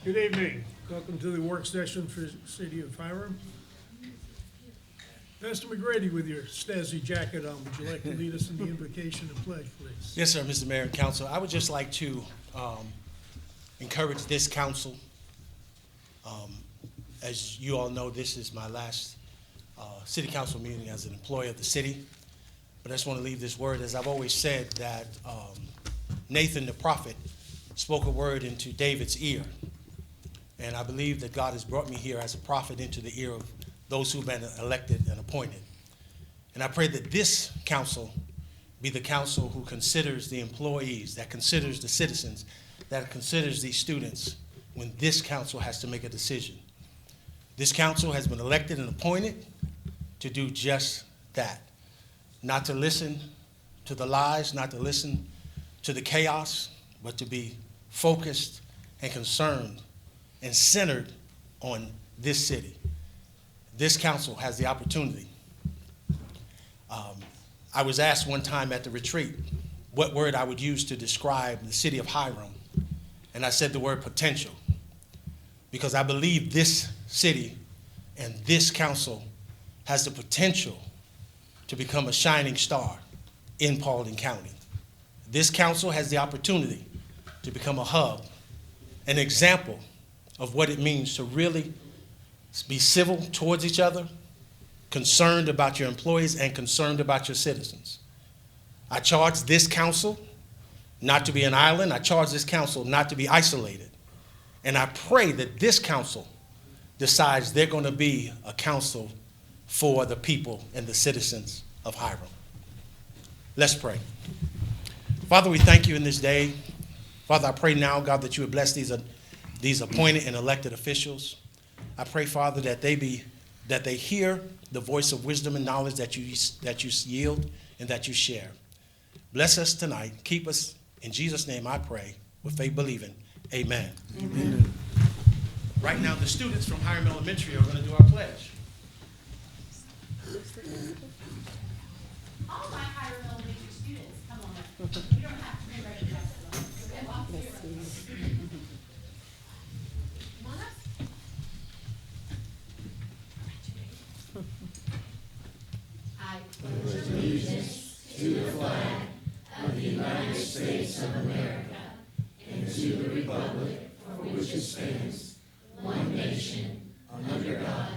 Good evening. Welcome to the work session for the City of Hiram. Pastor McGrady with your snazzy jacket on. Would you like to lead us in the invocation and pledge, please? Yes, sir, Mr. Mayor and Council. I would just like to encourage this council. As you all know, this is my last city council meeting as an employee of the city. But I just want to leave this word, as I've always said, that Nathan the prophet spoke a word into David's ear. And I believe that God has brought me here as a prophet into the ear of those who've been elected and appointed. And I pray that this council be the council who considers the employees, that considers the citizens, that considers these students when this council has to make a decision. This council has been elected and appointed to do just that. Not to listen to the lies, not to listen to the chaos, but to be focused and concerned and centered on this city. This council has the opportunity. I was asked one time at the retreat what word I would use to describe the city of Hiram, and I said the word potential, because I believe this city and this council has the potential to become a shining star in Paulding County. This council has the opportunity to become a hub, an example of what it means to really be civil towards each other, concerned about your employees, and concerned about your citizens. I charge this council not to be an island. I charge this council not to be isolated. And I pray that this council decides they're going to be a council for the people and the citizens of Hiram. Let's pray. Father, we thank you in this day. Father, I pray now, God, that you would bless these appointed and elected officials. I pray, Father, that they hear the voice of wisdom and knowledge that you yield and that you share. Bless us tonight. Keep us. In Jesus' name I pray, with faith believing. Amen. Amen. Right now, the students from Hiram Elementary are going to do our pledge. All my Hiram Elementary students, come on up. You don't have to be ready to come on up. Come on up. I pledge allegiance to the flag of the United States of America and to the republic for which it stands, one nation, under God,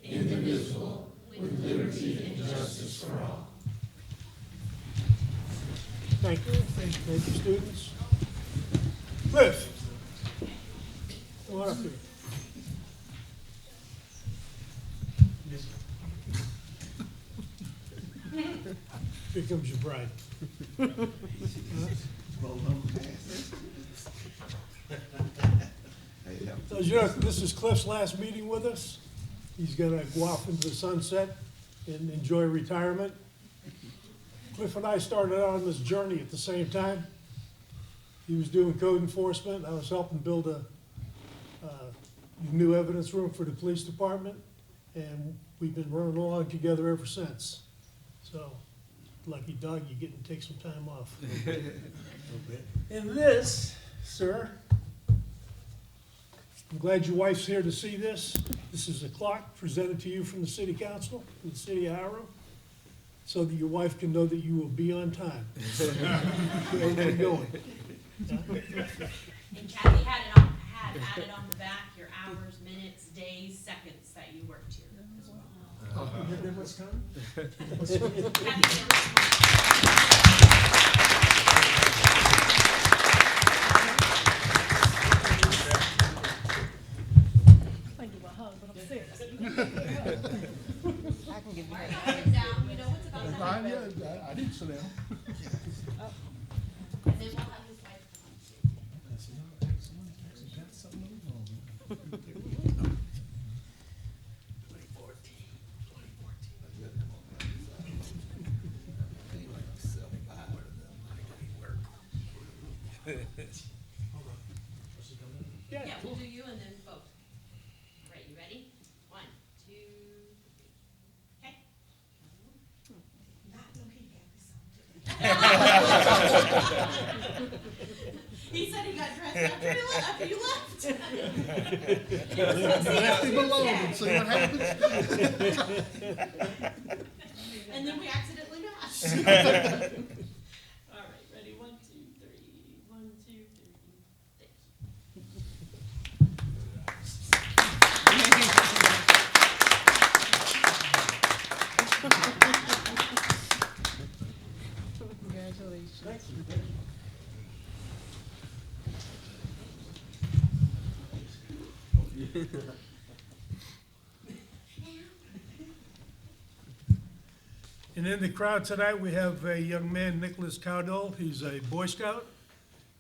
indivisible, with liberty and justice for all. Thank you. Thank you, students. Cliff, come on up here. Here comes your bride. So, you know, this is Cliff's last meeting with us. He's going to go off into the sunset and enjoy retirement. Cliff and I started out on this journey at the same time. He was doing code enforcement. I was helping build a new evidence room for the police department, and we've been running along together ever since. So, lucky dog, you get to take some time off. And this, sir, I'm glad your wife's here to see this. This is a clock presented to you from the City Council, from the City of Hiram, so that your wife can know that you will be on time. Where are you going? And Kathy had added on the back your hours, minutes, days, seconds that you worked here as well. You heard what's coming? Kathy, I give a hug, but I'm serious. I can give you Why are a you hug. up and down? You know what's about to happen. I didn't sit down. And then we'll have his wife come on too. Yeah, we'll do you and then both. Right, you ready? 1, 2, 3. Okay. Not looking at me. He said he got dressed after you left. Left him alone and see what happens. And then we accidentally matched. All right, ready? 1, 2, 3. 1, 2, 3. Thank Congratulations. And in the crowd tonight, we have a young man, Nicholas Cowdell. He's a Boy Scout.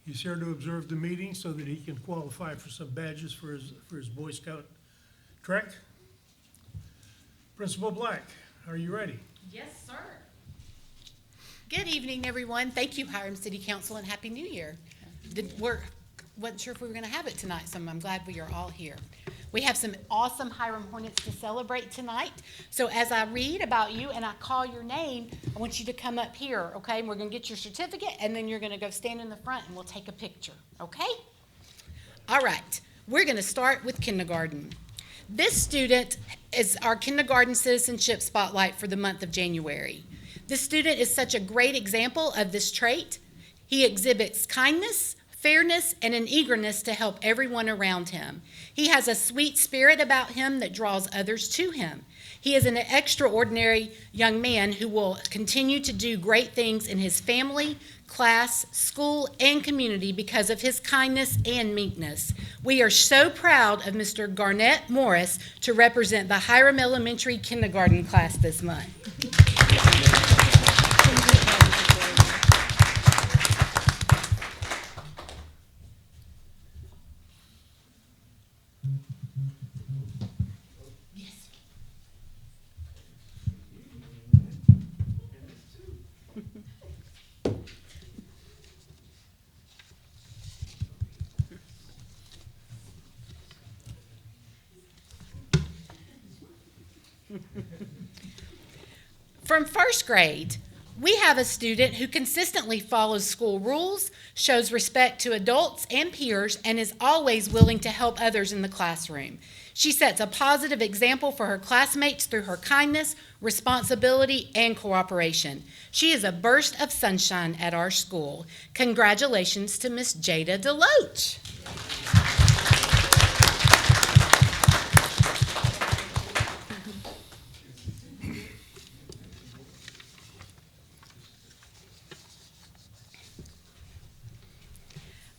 He's here to observe the meeting so that he can qualify for some badges for his Boy Scout trek. Principal Black, are you ready? Yes, sir. Good evening, everyone. Thank you, Hiram City Council, and Happy New Year. Wasn't sure if we were going to have it tonight, so I'm glad we are all here. We have some awesome Hiram Hornets to celebrate tonight. So as I read about you and I call your name, I want you to come up here, okay? And we're going to get your certificate, and then you're going to go stand in the front, and we'll take a picture, okay? All right. We're going to start with kindergarten. This student is our kindergarten citizenship spotlight for the month of January. This student is such a great example of this trait. He exhibits kindness, fairness, and an eagerness to help everyone around him. He has a sweet spirit about him that draws others to him. He is an extraordinary young man who will continue to do great things in his family, class, school, and community because of his kindness and meekness. We are so proud of Mr. Garnett Morris to represent the Hiram Elementary kindergarten class this month. From first grade, we have a student who consistently follows school rules, shows respect to adults and peers, and is always willing to help others in the classroom. She sets a positive example for her classmates through her kindness, responsibility, and cooperation. She is a burst of sunshine at our school. Congratulations to Miss Jada Deloach.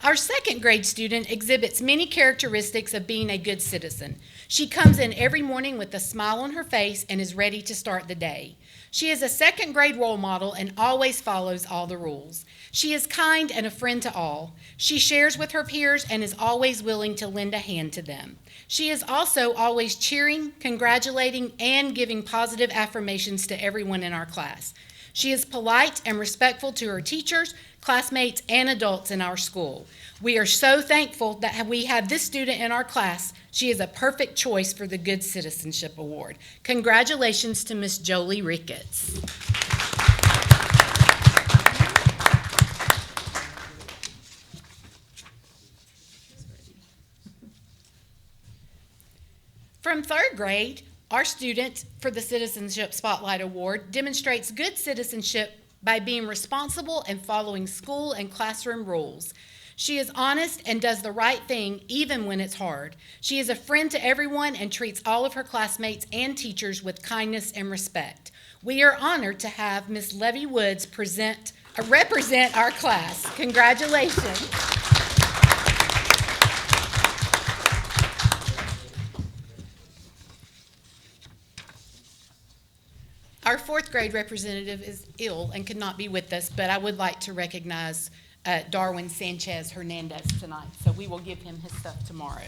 Our second grade student exhibits many characteristics of being a good citizen. She comes in every morning with a smile on her face and is ready to start the day. She is a second grade role model and always follows all the rules. She is kind and a friend to all. She shares with her peers and is always willing to lend a hand to them. She is also always cheering, congratulating, and giving positive affirmations to everyone in our class. She is polite and respectful to her teachers, classmates, and adults in our school. We are so thankful that we have this student in our class. She is a perfect choice for the Good Citizenship Award. Congratulations to Miss Jolie Ricketts. From third grade, our student for the Citizenship Spotlight Award demonstrates good citizenship by being responsible and following school and classroom rules. She is honest and does the right thing even when it's hard. She is a friend to everyone and treats all of her classmates and teachers with kindness and respect. We are honored to have Miss Levy Woods represent our class. Congratulations. Our fourth grade representative is ill and could not be with us, but I would like to recognize Darwin Sanchez Hernandez tonight, so we will give him his stuff tomorrow.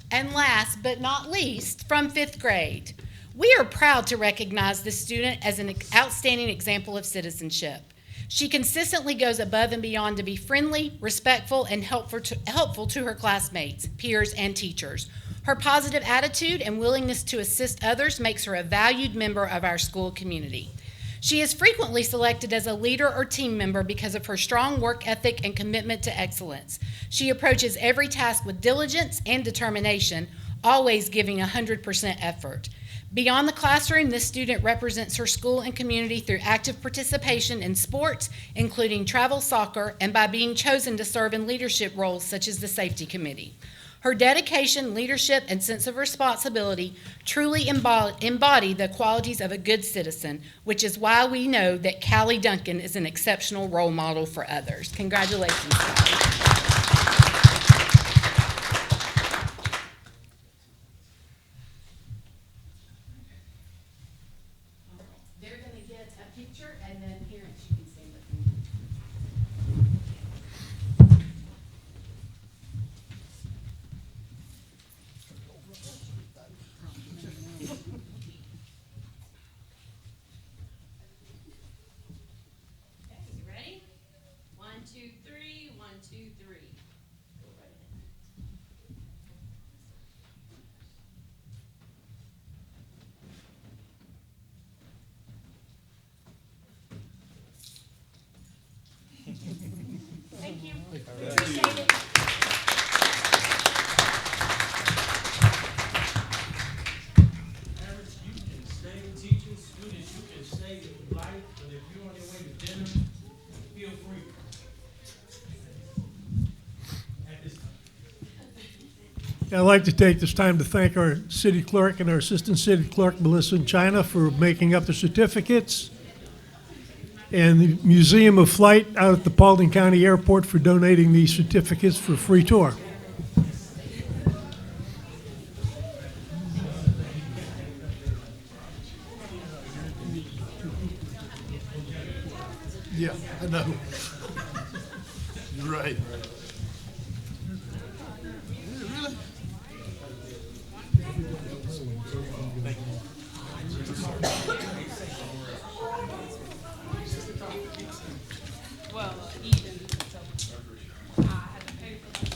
And last but not least, from fifth grade, we are proud to recognize this student as an outstanding example of citizenship. She consistently goes above and beyond to be friendly, respectful, and helpful to her classmates, peers, and teachers. Her positive attitude and willingness to assist others makes her a valued member of our school community. She is frequently selected as a leader or team member because of her strong work ethic and commitment to excellence. She approaches every task with diligence and determination, always giving 100% effort. Beyond the classroom, this student represents her school and community through active participation in sports, including travel soccer, and by being chosen to serve in leadership roles such as the safety committee. Her dedication, leadership, and sense of responsibility truly embody the qualities of a good citizen, which is why we know that Callie Duncan is an exceptional role model for others. Congratulations, Callie. They're going to get a picture, and then parents, you can stand up. Okay, you ready? 1, 2, 3, 1, 2, 3. Go right ahead. Thank you. Appreciate it. Parents, you can stay teaching, students, you can stay if you like, but if you're on your way to dinner, feel free. At this time. I'd like to take this time to thank our city clerk and our assistant city clerk, Melissa and China, for making up the certificates, and the Museum of Flight out at the Paulding County Airport for donating these certificates for a free tour. Yeah, I know. You're right. Really? Well, even, so I had to pay for it.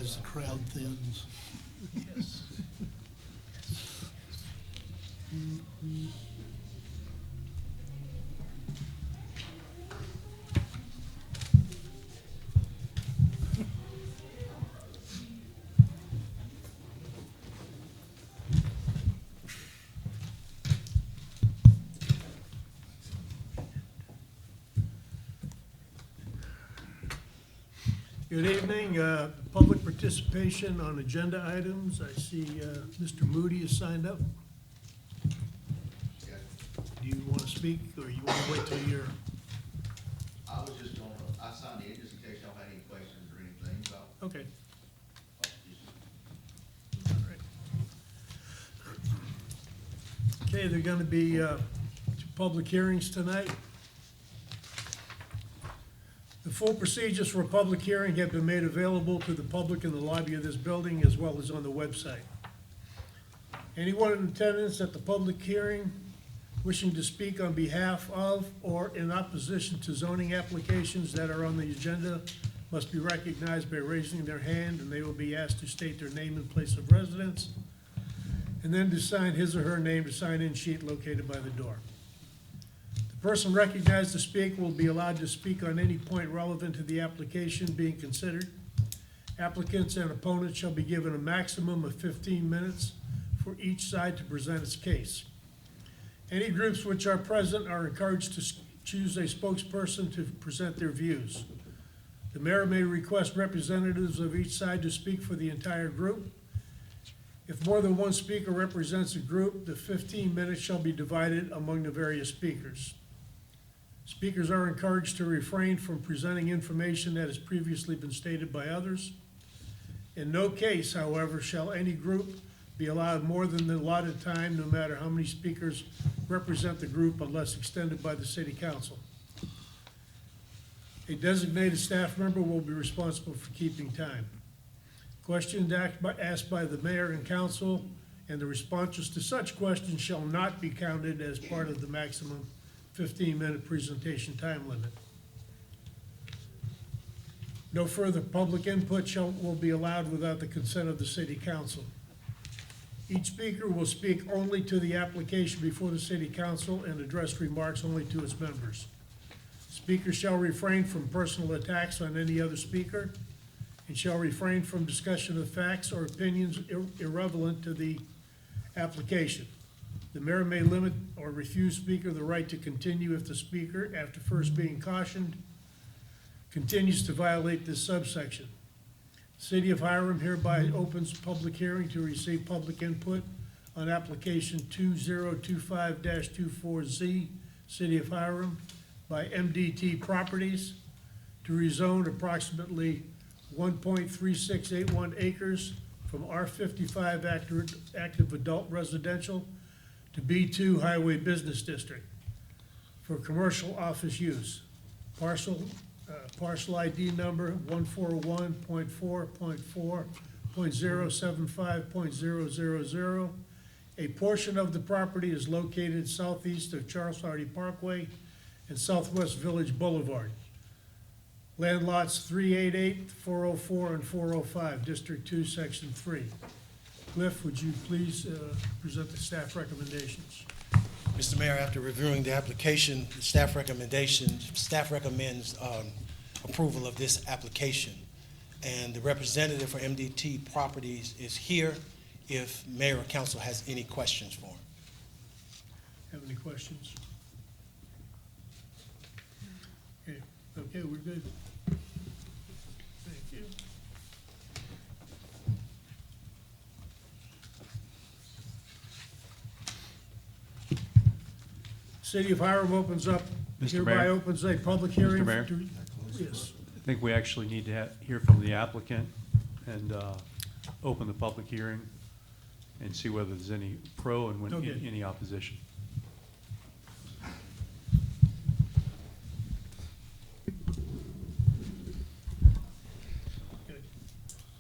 As the crowd thins. Good evening. Public participation on agenda items. I see Mr. Moody has signed up. Do you want to speak, or you want to wait till you're? I was just gonna, I signed in just in case y'all had any questions or anything, so Okay. I'll just All right. Okay, there are going to be 2 public hearings tonight. The full procedures for a public hearing have been made available to the public in the lobby of this building as well as on the website. Anyone in attendance at the public hearing wishing to speak on behalf of or in opposition to zoning applications that are on the agenda must be recognized by raising their hand, and they will be asked to state their name and place of residence, and then to sign his or her name to sign-in sheet located by the door. The person recognized to speak will be allowed to speak on any point relevant to the application being considered. Applicants and opponents shall be given a maximum of 15 minutes for each side to present its case. Any groups which are present are encouraged to choose a spokesperson to present their views. The mayor may request representatives of each side to speak for the entire group. If more than one speaker represents a group, the 15 minutes shall be divided among the various speakers. Speakers are encouraged to refrain from presenting information that has previously been stated by others. In no case, however, shall any group be allowed more than the allotted time, no matter how many speakers represent the group, unless extended by the city council. A designated staff member will be responsible for keeping time. Questions asked by the mayor and council and the responses to such questions shall not be counted as part of the maximum 15-minute presentation time limit. No further public input will be allowed without the consent of the city council. Each speaker will speak only to the application before the city council and address remarks only to its members. Speakers shall refrain from personal attacks on any other speaker and shall refrain from discussion of facts or opinions irrelevant to the application. The mayor may limit or refuse speaker the right to continue if the speaker, after first being cautioned, continues to violate this subsection. City of Hiram hereby opens public hearing to receive public input on application 2025-24Z, City of Hiram, by MDT Properties to rezone approximately 1.3681 acres from R55 active adult residential to B2 Highway Business District for commercial office use. Parcel ID number 141.4.4.075.000. A portion of the property is located southeast of Charles Hardy Parkway and Southwest Village Boulevard. Land lots 388, 404, and 405, District 2, Section 3. Cliff, would you please present the staff recommendations? Mr. Mayor, after reviewing the application, the staff recommends approval of this application. And the representative for MDT Properties is here if mayor or council has any questions for him. Have any questions? Okay, we're good. Thank you. City of Hiram opens up, Mr. Mayor? hereby opens a public hearing. Mr. Mayor? Yes. I think we actually need to hear from the applicant and open the public hearing and see whether there's any pro and Okay. any opposition. Good.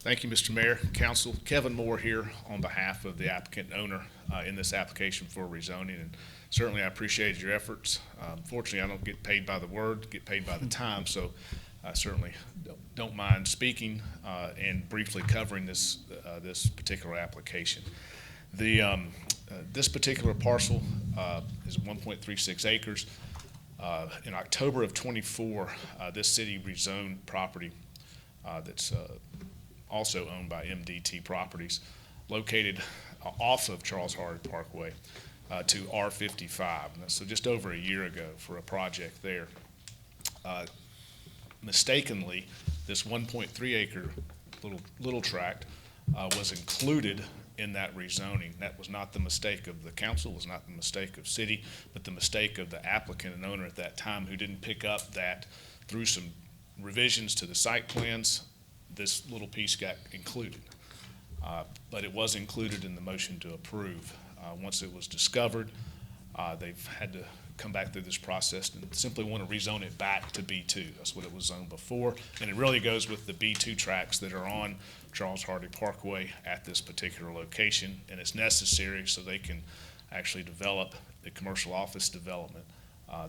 Thank you, Mr. Mayor, Council. Kevin Moore here on behalf of the applicant and owner in this application for rezoning. And certainly I appreciate your efforts. Fortunately, I don't get paid by the word, get paid by the time, so I certainly don't mind speaking and briefly covering this particular application. This particular parcel is 1.36 acres. In October of '24, this city rezoned property that's also owned by MDT Properties, located off of Charles Hardy Parkway to R55. So just over a year ago for a project there. Mistakenly, this 1.3 acre little tract was included in that rezoning. That was not the mistake of the council, was not the mistake of city, but the mistake of the applicant and owner at that time who didn't pick up that through some revisions to the site plans, this little piece got included. But it was included in the motion to approve. Once it was discovered, they've had to come back through this process and simply want to rezone it back to B2. That's what it was zoned before. And it really goes with the B2 tracks that are on Charles Hardy Parkway at this particular location. And it's necessary so they can actually develop the commercial office development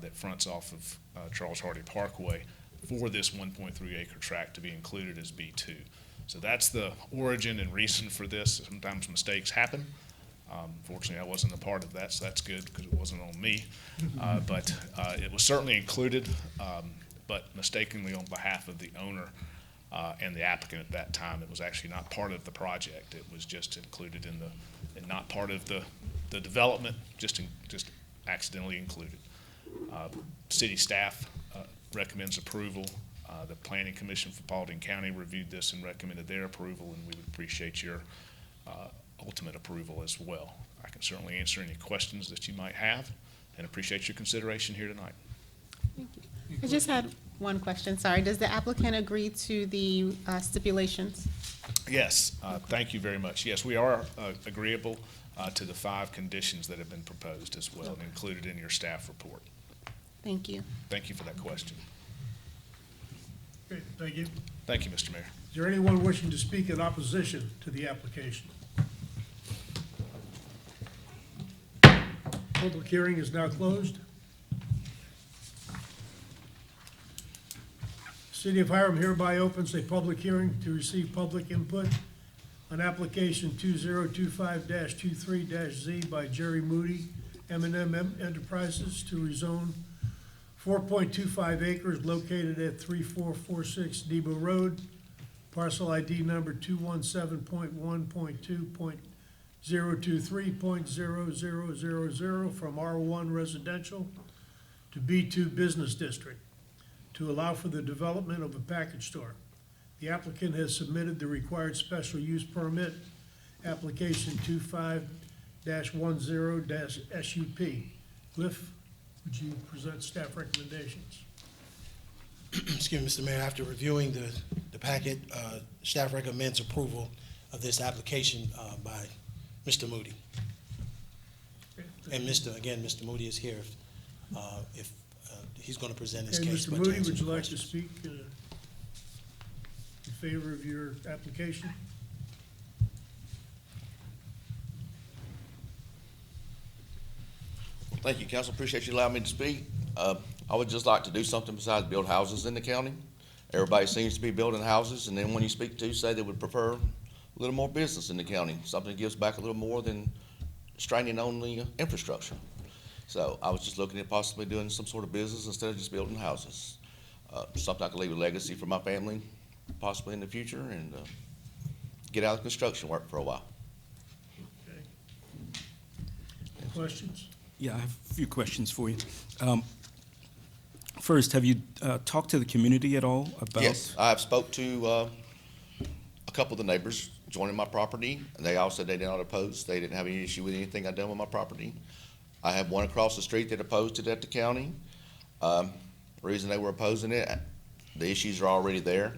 that fronts off of Charles Hardy Parkway for this 1.3 acre tract to be included as B2. So that's the origin and reason for this. Sometimes mistakes happen. Fortunately, I wasn't a part of that, so that's good because it wasn't on me. But it was certainly included, but mistakenly on behalf of the owner and the applicant at that time. It was actually not part of the project. It was just included in and not part of the development, just accidentally included. City staff recommends approval. The Planning Commission for Paulding County reviewed this and recommended their approval, and we would appreciate your ultimate approval as well. I can certainly answer any questions that you might have and appreciate your consideration here tonight. I just had one question, sorry. Does the applicant agree to the stipulations? Yes, thank you very much. Yes, we are agreeable to the 5 conditions that have been proposed as well and included in your staff report. Thank you. Thank you for that question. Great, thank you. Thank you, Mr. Mayor. Is there anyone wishing to speak in opposition to the application? Public hearing is now closed. City of Hiram hereby opens a public hearing to receive public input on application 2025-23-Z by Jerry Moody, M&M Enterprises to rezone 4.25 acres located at 3446 Depot Road, parcel ID number 217.1.2.023.0000 from R1 residential to B2 business district to allow for the development of a package store. The applicant has submitted the required special use permit, application 25-10-SUP. Cliff, would you present staff recommendations? Excuse me, Mr. Mayor, after reviewing the packet, staff recommends approval of this application by Mr. Moody. And Mr. Moody is here if he's going to present his Okay, case. Mr. but to Moody, answer would you your like to questions. speak in favor of your application? Thank you, council. Appreciate you allowing me to speak. I would just like to do something besides build houses in the county. Everybody seems to be building houses, and then when you speak to, say they would prefer a little more business in the county, something that gives back a little more than straining on the infrastructure. So I was just looking at possibly doing some sort of business instead of just building houses. Something I could leave a legacy for my family, possibly in the future, and get out of construction work for a while. Okay. Questions? Yeah, I have a few questions for you. First, have you talked to the community at all about? Yes, I have spoke to a couple of the neighbors joining my property, and they all said they did not oppose. They didn't have any issue with anything I'd done with my property. I have one across the street that opposed it at the county. The reason they were opposing it, the issues are already there.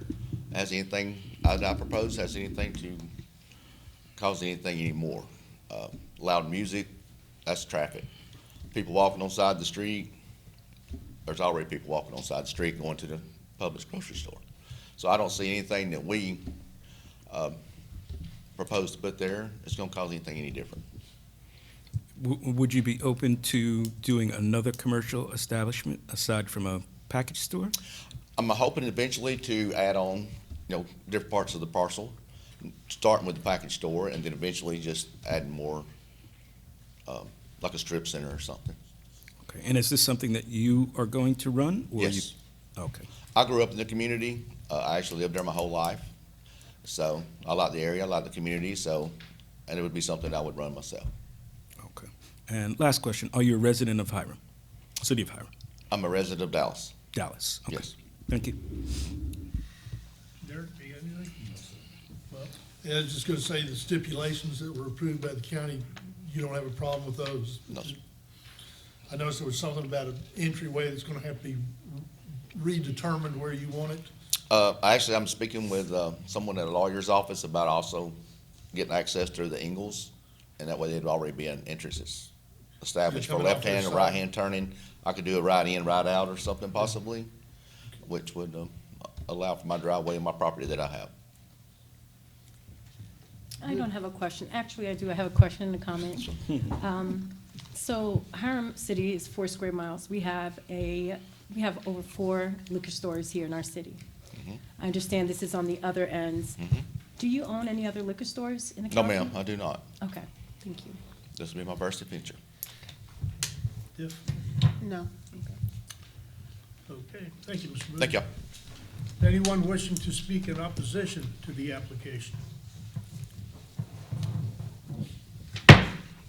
Has anything I proposed, has anything to cause anything anymore? Loud music, that's traffic. People walking on the side of the street, there's already people walking on the side of the street going to the Publix grocery store. So I don't see anything that we propose to put there is gonna cause anything any different. Would you be open to doing another commercial establishment aside from a package store? I'm hoping eventually to add on, different parts of the parcel, starting with the package store, and then eventually just adding more, like a strip center or something. Okay, and is this something that you are going to run? Or Yes. Okay. I grew up in the community. I actually lived there my whole life. So I like the area, I like the community, and it would be something I would run myself. Okay. And last question, are you a resident of Hiram, City of Hiram? I'm a resident of Dallas. Dallas? Okay. Yes. Thank you. Derek, do you have anything? Well, Yeah, I was just gonna say the stipulations that were approved by the county, you don't have a problem with those? No, sir. I noticed there was something about an entryway that's gonna have to be redetermined where you want it. Actually, I'm speaking with someone at a lawyer's office about also getting access to the Ingalls, and that way there'd already be an entrance established for Coming off their left-hand or side. right-hand turning. I could do a right in, right out or something possibly, which would allow for my driveway and my property that I have. I don't have a question. Actually, I do. I have a question and a comment. So Hiram City is 4 square miles. We have over 4 liquor stores here in our city. I understand this is on the other ends. Do you own any other liquor stores in the No, county? ma'am, I do not. Okay, thank you. This will be my first adventure. Tiff? No. Okay, thank you, Mr. Moody. Thank you. Anyone wishing to speak in opposition to the application?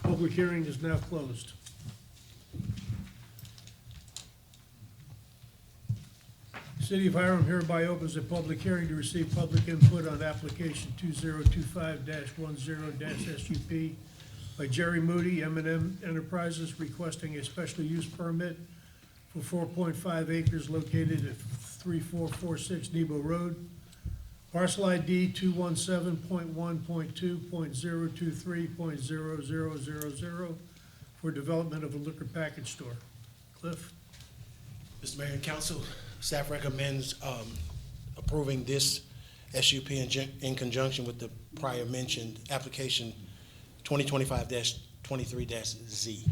Public hearing is now closed. City of Hiram hereby opens a public hearing to receive public input on application 2025-10-SUP by Jerry Moody, M&M Enterprises, requesting a special use permit for 4.5 acres located at 3446 Nebo Road. Parcel ID 217.1.2.023.0000 for development of a liquor package store. Cliff? Mr. Mayor and Council, staff recommends approving this SUP in conjunction with the prior mentioned application 2025-23-Z.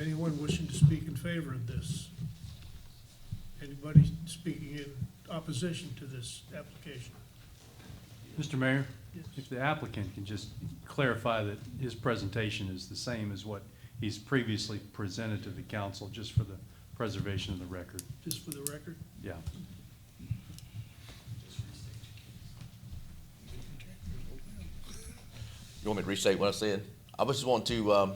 Anyone wishing to speak in favor of this? anybody speaking in opposition to this application? Mr. Mayor, Yes. if the applicant can just clarify that his presentation is the same as what he's previously presented to the council, just for the preservation of the record. Just for the record? Yeah. You want me to restate what I said? I just want to,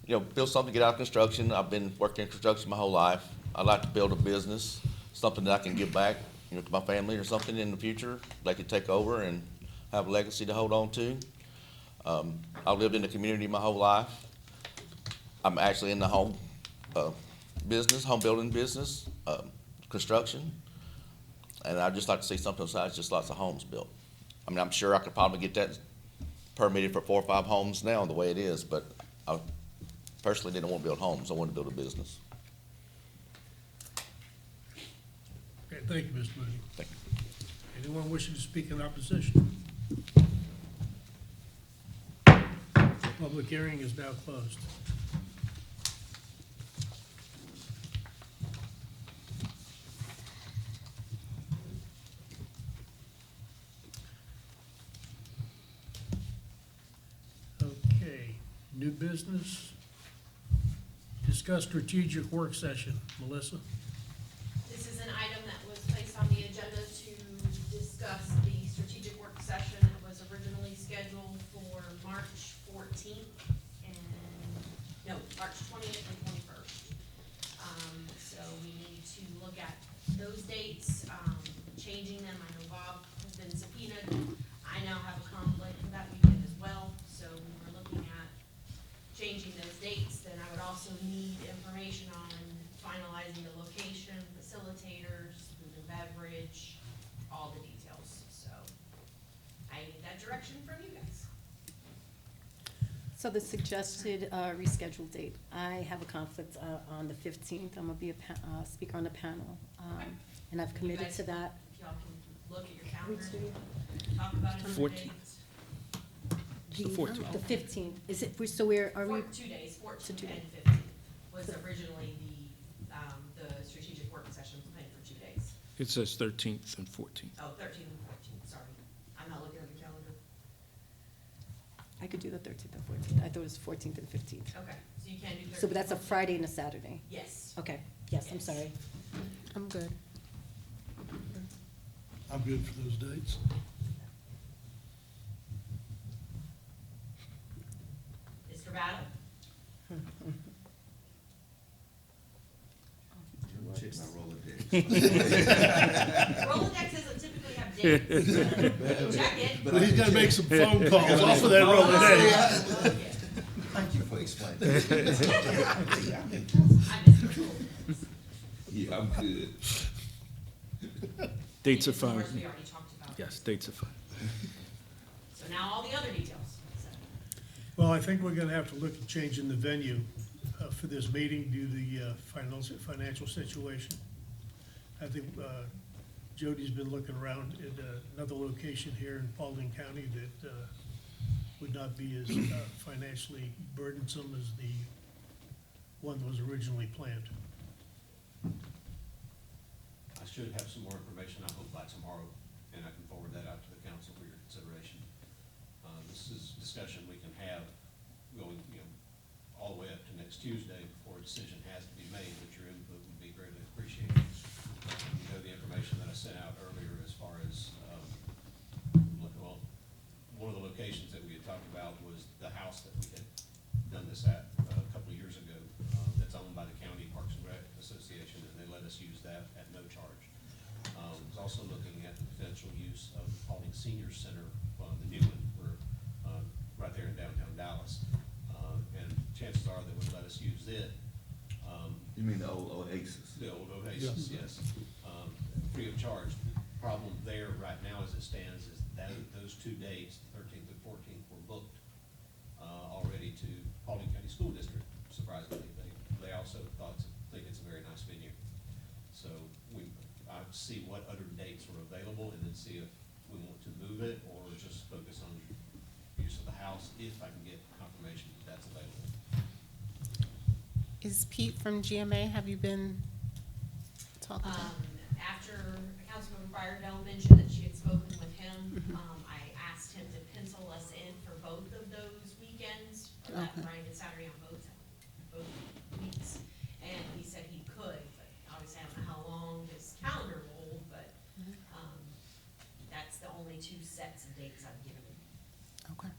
build something, get out of construction. I've been working in construction my whole life. I'd like to build a business, something that I can give back, to my family or something in the future. They could take over and have a legacy to hold on to. I've lived in the community my whole life. I'm actually in the home business, home building business, construction. And I'd just like to see something besides just lots of homes built. I mean, I'm sure I could probably get that permitted for 4 or 5 homes now the way it is, but I personally didn't want to build homes. I wanted to build a business. Okay, thank you, Mr. Mooney. Thank you. Anyone wishing to speak in opposition? Public hearing is now closed. Okay, new business. Discuss strategic work session. Melissa? This is an item that was placed on the agenda to discuss the strategic work session. It was originally scheduled for March 14th March 20th and 21st. So we need to look at those dates, changing them. I know Bob has been subpoenaed. I now have a conflict for that weekend as well. So when we're looking at changing those dates, then I would also need information on finalizing the location, facilitators, food and beverage, all the details. So I need that direction from you guys. So the suggested rescheduled date, I have a conflict on the 15th. I'm gonna be a speaker on the panel, and I've committed to that. If y'all can look at your calendar, Which day? talk about it. 14th. It's the 14th. The 15th, is it, so we're, are we? 2 days, 14th two and days. 15th was originally the strategic work session planned for 2 days. It says 13th and 14th. Oh, 13th and 14th, sorry. I'm not looking at the calendar. I could do the 13th and 14th. I thought it was 14th and 15th. Okay, so you can't do 13th. So, but that's a 14th? Friday and a Saturday. Yes. Okay, yes, I'm Yes. sorry. I'm good. I'm good for those dates. Mr. Battle? Check my Rolodex. Rolodex doesn't typically have dates. So check it. But he's gotta make some phone calls off of that Rolodex. Thank you for explaining. I miscontrolled. Yeah, I'm good. Dates are Of fine. course, we already talked about. Yes, dates are fine. So now all the other details. So, Well, I think we're gonna have to look at changing the venue for this meeting due to the financial situation. I think Jody's been looking around at another location here in Paulding County that would not be as financially burdensome as the one that was originally planned. I should have some more information, I hope by tomorrow, and I can forward that out to the council for your consideration. This is discussion we can have going, all the way up to next Tuesday before a decision has to be made, but your input would be greatly appreciated. The information that I sent out earlier as far as, one of the locations that we had talked about was the house that we had done this at a couple of years ago, that's owned by the County Parks and Rec Association, and they let us use that at no charge. Was also looking at the potential use of the Paulding Senior Center, the new one, right there in downtown Dallas. And chances are they would let us use it. You mean the old Oasis? The old Oasis, yes. Free of charge. Problem there right now as it stands is that those 2 dates, the 13th and 14th, were booked already to Paulding County School District, surprisingly. They also think it's a very nice venue. So I see what other dates are available and then see if we want to move it or just focus on use of the house if I can get confirmation that that's available. Is Pete from GMA, have you been talk about? After Councilmember Fryerdale mentioned that she had spoken with him, I asked him to pencil us in for both of those weekends, for that Okay. Friday and Saturday on both weeks. And he said he could, but obviously I don't know how long his calendar will hold, but, that's the only two sets of dates I've given him. Okay.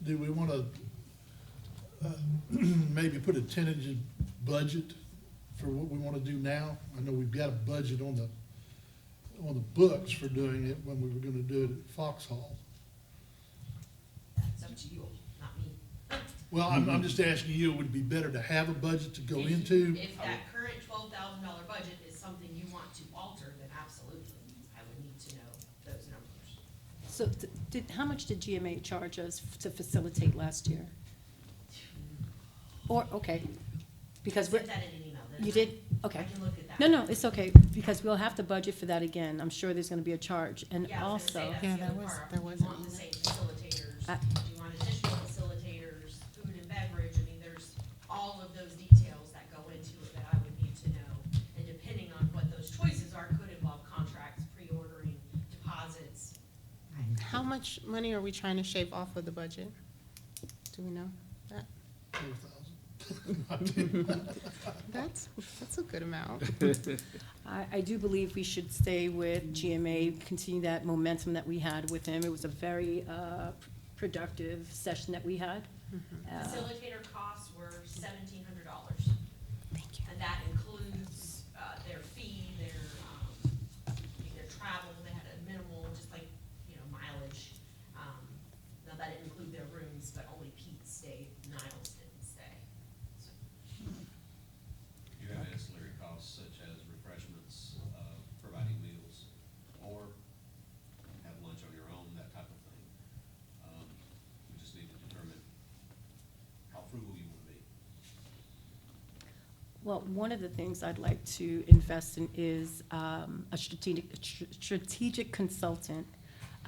Do we want to maybe put a tentative budget for what we want to do now? I know we've got a budget on the books for doing it when we were going to do it at Foxhall. That's up to you, not me. Well, I'm just asking you, would it be better to have a budget to go into? If that current $12,000 budget is something you want to alter, then absolutely, I would need to know those numbers. So how much did GMA charge us to facilitate last year? Or, okay, because we're, Sent that in an email. didn't you I? did, okay. I can look at that. No, it's okay, because we'll have to budget for that again. I'm sure there's gonna be a charge. And Yeah, I was gonna say, also, that's Yeah, the other there was- part. there was Do an you want the email. same facilitators? I- Do you want additional facilitators, food and beverage? I mean, there's all of those details that go into it that I would need to know. And depending on what those choices are, could involve contracts, pre-ordering, deposits. How much money are we trying to shave off of the budget? Do we know that? 4,000. That's a good amount. I do believe we should stay with GMA, continue that momentum that we had with him. It was a very productive session that we had. Facilitator costs were $1,700. Thank you. And that includes, their fee, their travel, they had a minimal, just like, mileage. Now, that didn't include their rooms, but only Pete stayed, Niles didn't stay. So, You have ancillary costs such as refreshments, providing meals, or have lunch on your own, that type of thing. We just need to determine how frugal you want to be. Well, one of the things I'd like to invest in is a strategic consultant.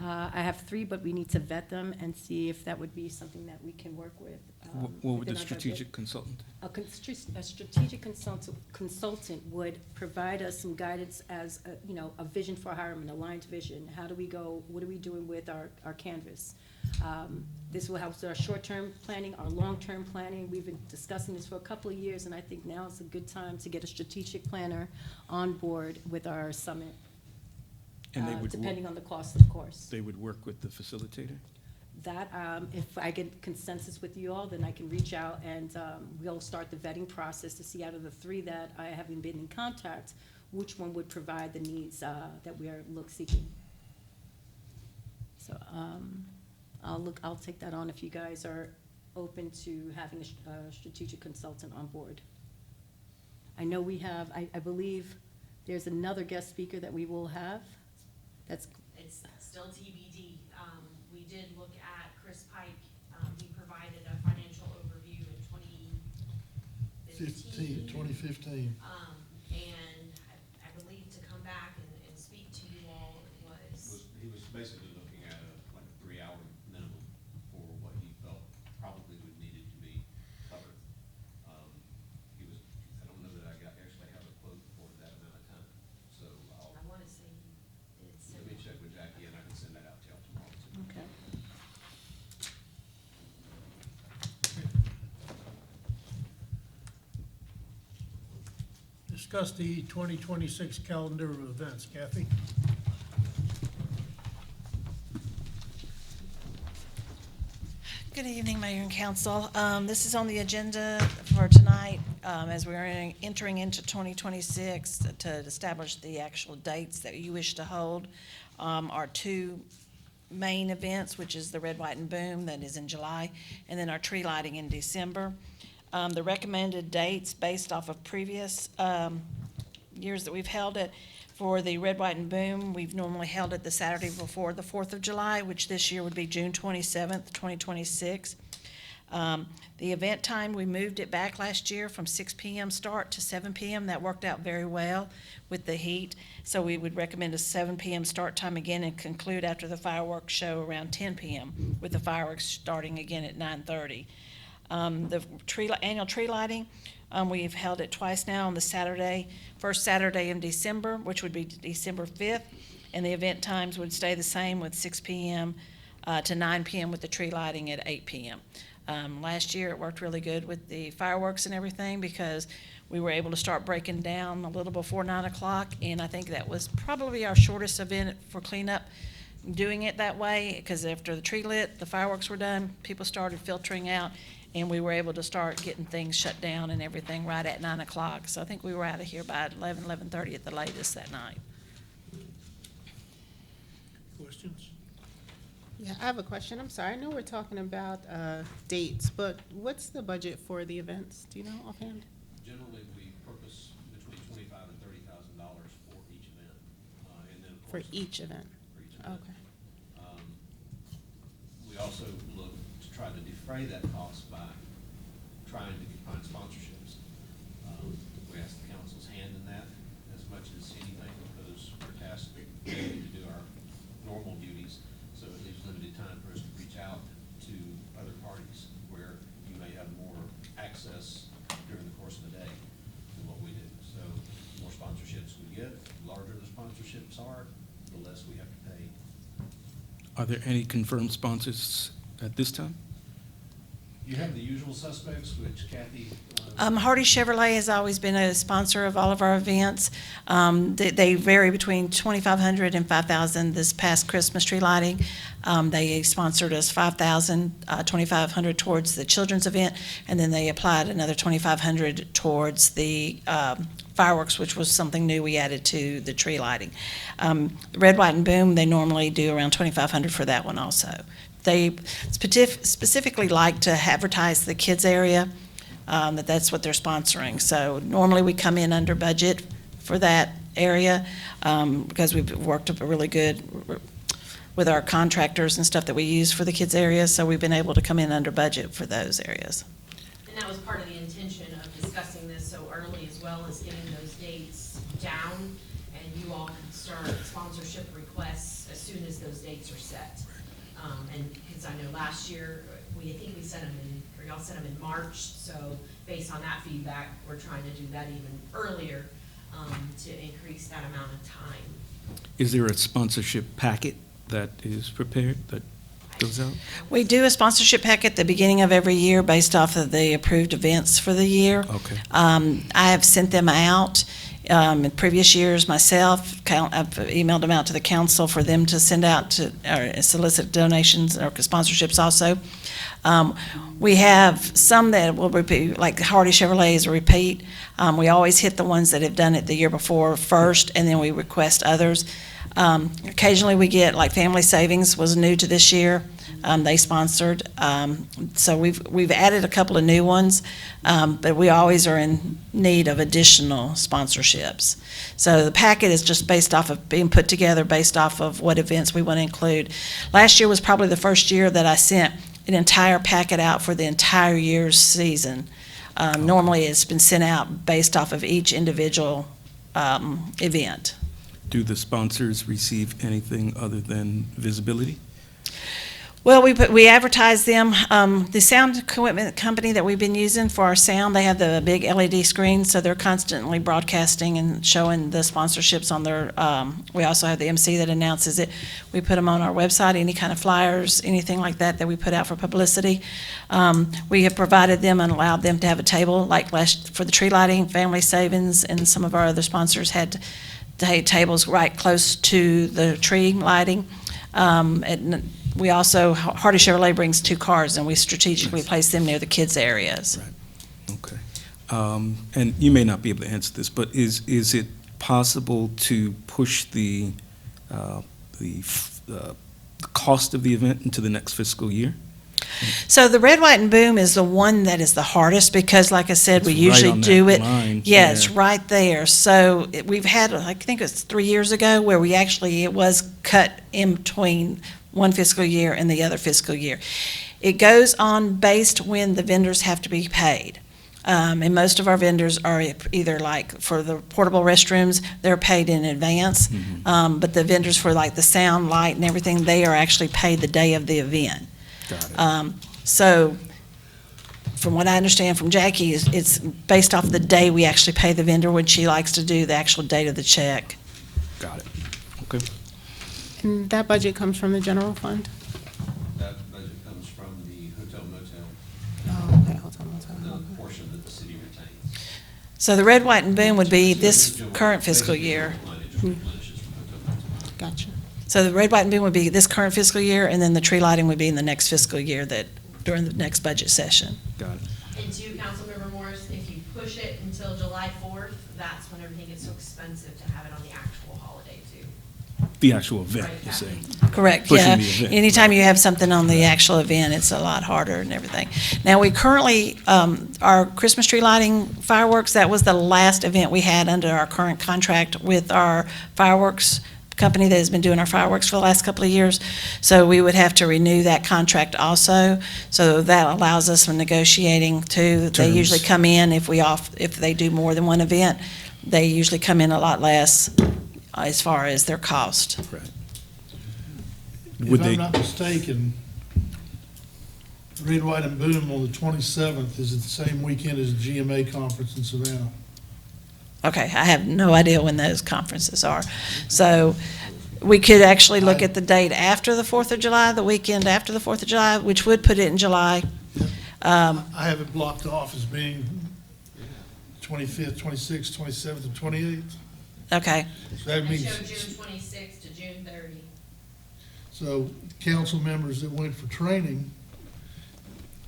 I have 3, but we need to vet them and see if that would be something that we can work with. What would within the our budget. strategic consultant? A strategic consultant would provide us some guidance as, a vision for Hiram, an aligned vision. How do we go, what are we doing with our canvas? This will help with our short-term planning, our long-term planning. We've been discussing this for a couple of years, and I think now is a good time to get a strategic planner on board with our summit, And they would depending on the cost, of course. They would work with the facilitator? That, if I get consensus with you all, then I can reach out and we'll start the vetting process to see out of the 3 that I haven't been in contact, which one would provide the needs that we are seeking. So I'll take that on if you guys are open to having a strategic consultant on board. I know we have, I believe there's another guest speaker that we will have. That's it's still TBD. We did look at Chris Pike. He provided a financial overview in 2015. 2015. And I believe to come back and speak to you all was, He was basically looking at like a 3-hour minimum for what he felt probably would needed to be covered. I don't know that I actually have a quote for that amount of time, so I want to say he did let me check with Jackie and I can send that out to y'all tomorrow too. okay. Discuss the 2026 calendar of events. Kathy? Good evening, Mayor and Council. This is on the agenda for tonight, as we are entering into 2026 to establish the actual dates that you wish to hold. Our 2 main events, which is the Red, White, and Boom that is in July, and then our tree lighting in December. The recommended dates based off of previous years that we've held it. For the Red, White, and Boom, we've normally held it the Saturday before the 4th of July, which this year would be June 27th, 2026. The event time, we moved it back last year from 6 p.m. start to 7 p.m. That worked out very well with the heat. So we would recommend a 7 p.m. start time again and conclude after the fireworks show around 10 p.m. with the fireworks starting again at 9:30. The annual tree lighting, we've held it twice now on the Saturday, first Saturday in December, which would be December 5th, and the event times would stay the same with 6 p.m. To 9 p.m. with the tree lighting at 8 p.m. Last year, it worked really good with the fireworks and everything because we were able to start breaking down a little before 9 o'clock, and I think that was probably our shortest event for cleanup, doing it that way, because after the tree lit, the fireworks were done, people started filtering out, and we were able to start getting things shut down and everything right at 9 o'clock. So I think we were out of here by 11:30 at the latest that night. Questions? Yeah, I have a question. I'm sorry. I know we're talking about dates, but what's the budget for the events? Do you know offhand? Generally, we purpose between $25,000 and $30,000 for each event, and then of For course. each event? For each event. Okay. We also look to try to defray that cost by trying to find sponsorships. We ask the council's hand in that as much as anything because we're tasked to do our normal duties. So it leaves limited time for us to reach out to other parties where you may have more access during the course of the day than what we do. So the more sponsorships we get, the larger the sponsorships are, the less we have to pay. Are there any confirmed sponsors at this time? You have the usual suspects, which Kathy. Hardy Chevrolet has always been a sponsor of all of our events. They vary between $2,500 and $5,000. This past Christmas tree lighting, they sponsored us $5,000, $2,500 towards the children's event, and then they applied another $2,500 towards the fireworks, which was something new we added to the tree lighting. Red, White, and Boom, they normally do around $2,500 for that one also. They specifically like to advertise the kids area, that's what they're sponsoring. So normally we come in under budget for that area because we've worked really good with our contractors and stuff that we use for the kids area. So we've been able to come in under budget for those areas. And that was part of the intention of discussing this so early, as well as getting those dates down, and you all can start sponsorship requests as soon as those dates are set. And because I know last year, I think we set them in, or y'all set them in March, so based on that feedback, we're trying to do that even earlier to increase that amount of time. Is there a sponsorship packet that is prepared that goes out? We do a sponsorship packet at the beginning of every year based off of the approved events for the year. Okay. I have sent them out in previous years myself. I've emailed them out to the council for them to send out to or solicit donations or sponsorships also. We have some that will repeat, like Hardy Chevrolet is a repeat. We always hit the ones that have done it the year before first, and then we request others. Occasionally we get, like Family Savings was new to this year. They sponsored. So we've added a couple of new ones, but we always are in need of additional sponsorships. So the packet is just based off of being put together based off of what events we want to include. Last year was probably the first year that I sent an entire packet out for the entire year's season. Normally it's been sent out based off of each individual event. Do the sponsors receive anything other than visibility? Well, we advertise them. The sound equipment company that we've been using for our sound, they have the big LED screens, so they're constantly broadcasting and showing the sponsorships on their, we also have the MC that announces it. We put them on our website, any kind of flyers, anything like that we put out for publicity. We have provided them and allowed them to have a table, like for the tree lighting, Family Savings, and some of our other sponsors had tables right close to the tree lighting. We also, Hardy Chevrolet brings 2 cars, and we strategically place them near the kids' areas. Right. Okay. And you may not be able to answer this, but is it possible to push the cost of the event into the next fiscal year? So the Red, White, and Boom is the one that is the hardest because, like I said, we usually do it. Yeah, it's right there. So we've had, I think it was 3 years ago, where it was cut in between one fiscal year and the other fiscal year. It goes on based when the vendors have to be paid. And most of our vendors are either like for the portable restrooms, they're paid in advance. But the vendors for like the sound, light, and everything, they are actually paid the day of the event. Got it. So from what I understand from Jackie, it's based off the day we actually pay the vendor when she likes to do the actual date of the check. Got it. Okay. And that budget comes from the general fund? That budget comes from the hotel motel, Oh, okay, hold on. the portion that the city retains. So the red, white, and boom would be this current fiscal year. Gotcha. So the red, white, and boom would be this current fiscal year, and then the tree lighting would be in the next fiscal year, that, during the next budget session. Got it. And to Councilmember Morris, if you push it until July 4th, that's when everything gets so expensive to have it on the actual holiday too. The actual event, Right, you're saying? Correct, Pushing yeah. the event. Anytime you have something on the actual event, it's a lot harder and everything. Now, we currently, our Christmas tree lighting fireworks, that was the last event we had under our current contract with our fireworks company that has been doing our fireworks for the last couple of years. So we would have to renew that contract also. So that allows us some negotiating too. They Terms. usually come in, if they do more than one event, they usually come in a lot less as far as their cost. Right. If Would I'm they, not mistaken, Red, White, and Boom on the 27th is at the same weekend as the GMA conference in Savannah. Okay, I have no idea when those conferences are. So we could actually look at the date after the 4th of July, the weekend after the 4th of July, which would put it in July. I have it blocked off as being 25th, 26th, 27th, and 28th. Okay, So that I means, show June 26th to June 30. so council members that went for training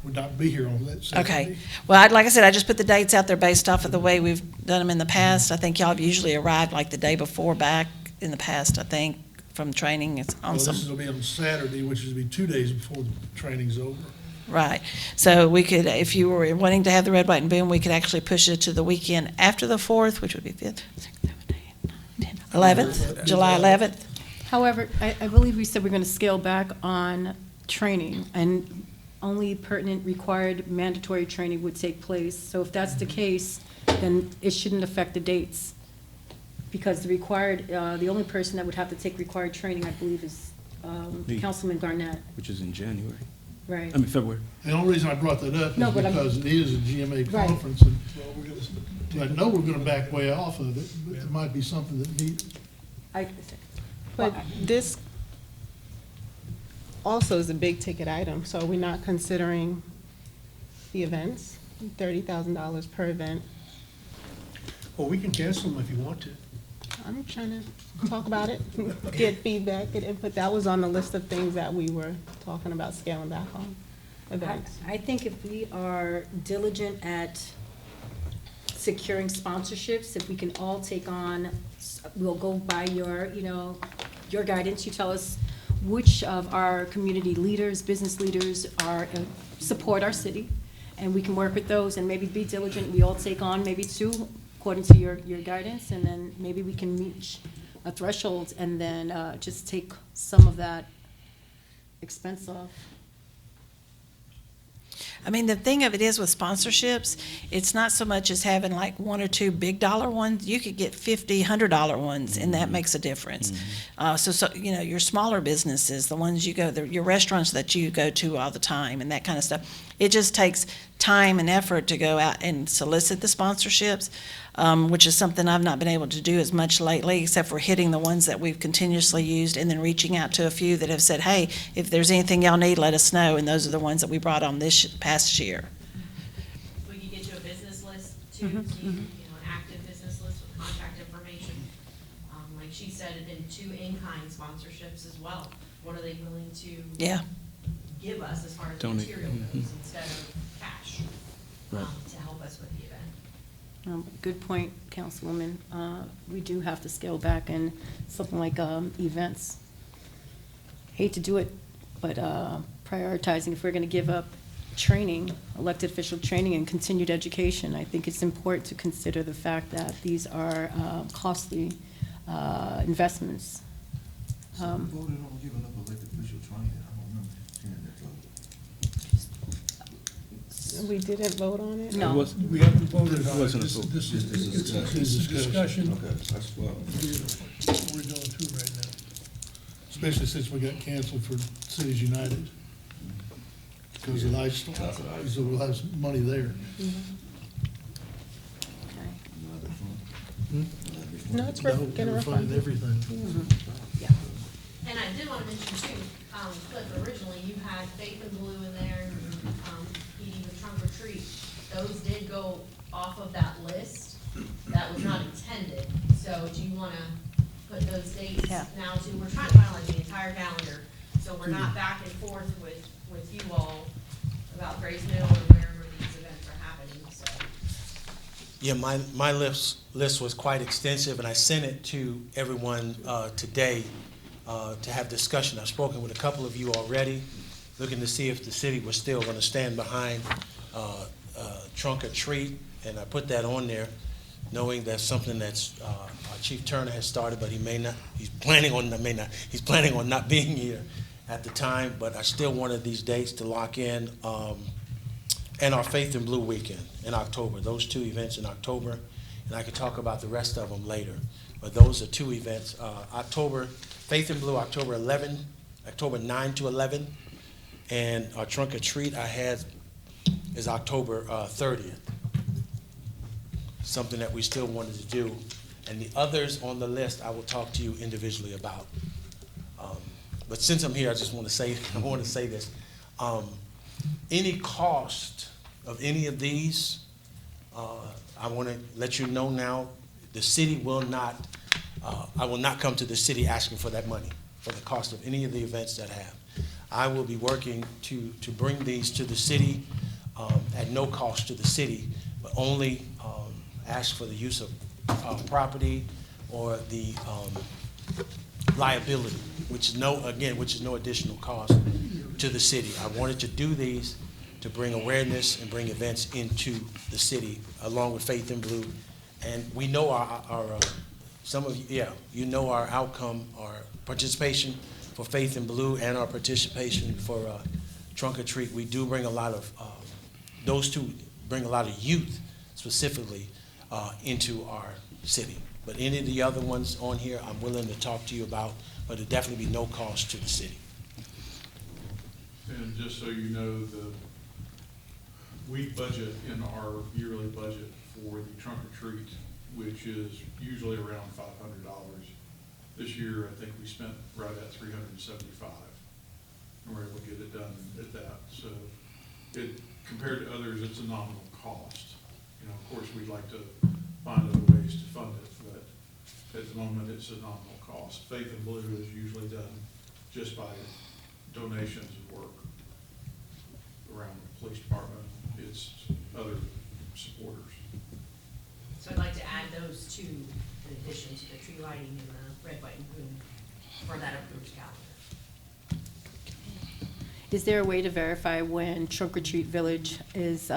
would not be here on that Saturday. okay. Well, like I said, I just put the dates out there based off of the way we've done them in the past. I think y'all have usually arrived like the day before back in the past, I think, from training. It's Well, on this some. is gonna be on Saturday, which is gonna be 2 days before the training's over. Right. So we could, if you were wanting to have the red, white, and boom, we could actually push it to the weekend after the 4th, which would be 5th, 6th, 7th, 8th, 9th, 10th, 11th, July 11th. However, I believe we said we're going to scale back on training, and only pertinent, required, mandatory training would take place. So if that's the case, then it shouldn't affect the dates. Because the required, the only person that would have to take required training, I believe, is Me. Councilman Garnett, which is in January, right? I mean, February. The only reason I brought that up No, is but I'm- because it is a GMA Right. conference, and I know we're gonna back way off of it, but it might be something that But this also is a big ticket item, so are we not considering the events? $30,000 per event? Well, we can cancel them if you want to. I'm trying to talk about it, get feedback, get input. That was on the list of things that we were talking about scaling back on, events. I think if we are diligent at securing sponsorships, if we can all take on, we'll go by your, your guidance, you tell us which of our community leaders, business leaders are, support our city, and we can work with those and maybe be diligent, we all take on maybe 2, according to your guidance, and then maybe we can reach a threshold and then just take some of that expense off. I mean, the thing of it is with sponsorships, it's not so much as having like 1 or 2 big dollar ones. You could get $50, $100 ones, and that makes a difference. So, your smaller businesses, the ones you go, your restaurants that you go to all the time and that kind of stuff, it just takes time and effort to go out and solicit the sponsorships, which is something I've not been able to do as much lately, except for hitting the ones that we've continuously used and then reaching out to a few that have said, hey, if there's anything y'all need, let us know. And those are the ones that we brought on this past year. We could get you a business list too, so you, an active business list with contact information. Like she said, and then 2 in-kind sponsorships as well. What are they willing to Yeah. give us as far as Donate. material goes instead of cash Right. to help us with the event? Good point, Councilwoman. We do have to scale back in something like events. Hate to do it, but prioritizing, if we're going to give up training, elected official training and continued education, I think it's important to consider the fact that these are costly investments. So we voted on giving up elected official training, I don't remember hearing that vote. We didn't vote on it? No. It was- We haven't voted It on it. wasn't a This- vote. This Just is, a it's discussion. a discussion. Okay, that's what. What we're doing too right now. especially since we got canceled for Cities United. because of the ice storm, so we'll have some money there. No, it's No, getting we're funding refunded. everything. And I did want to mention too, Cliff, originally you had Faith and Blue in there, and, eating the trunk or treat. Those did go off of that list. That was not intended. So do you want to put those dates Yeah. now too? We're trying to finalize the entire calendar, so we're not back and forth with you all about Grace Mill or wherever these events are happening, so. Yeah, my list was quite extensive, and I sent it to everyone today to have discussion. I've spoken with a couple of you already, looking to see if the city was still going to stand behind trunk or treat, and I put that on there, knowing that's something that's our Chief Turner has started, but he may not. He's planning on not being here at the time. But I still wanted these dates to lock in, and our Faith and Blue weekend in October. Those two events in October, and I could talk about the rest of them later. But those are two events. October Faith and Blue, October 9 to 11, and our trunk or treat I had is October 30th. Something that we still wanted to do. And the others on the list, I will talk to you individually about. But since I'm here, I just want to say, this. Any cost of any of these, I want to let you know now, the city will not, I will not come to the city asking for that money, for the cost of any of the events that I have. I will be working to bring these to the city at no cost to the city, but only ask for the use of property or the liability, which is no additional cost to the city. I wanted to do these to bring awareness and bring events into the city, along with Faith and Blue. And we know our some of you, you know our outcome, our participation for Faith and Blue, and our participation for Trunk or Treat. We do bring a lot of those two bring a lot of youth specifically into our city. But any of the other ones on here, I'm willing to talk to you about, but it'll definitely be no cost to the city. And just so you know, we budget in our yearly budget for the trunk or treat, which is usually around $500. This year, I think we spent right at $375, and we're able to get it done at that. So compared to others, it's a nominal cost. You know, of course, we'd like to find other ways to fund it, but at the moment, it's a nominal cost. Faith and Blue is usually done just by donations of work around the police department, its other supporters. So I'd like to add those two in addition to the tree lighting and the red, white, and green for that approved calendar. Is there a way to verify when Trunk or Treat Village is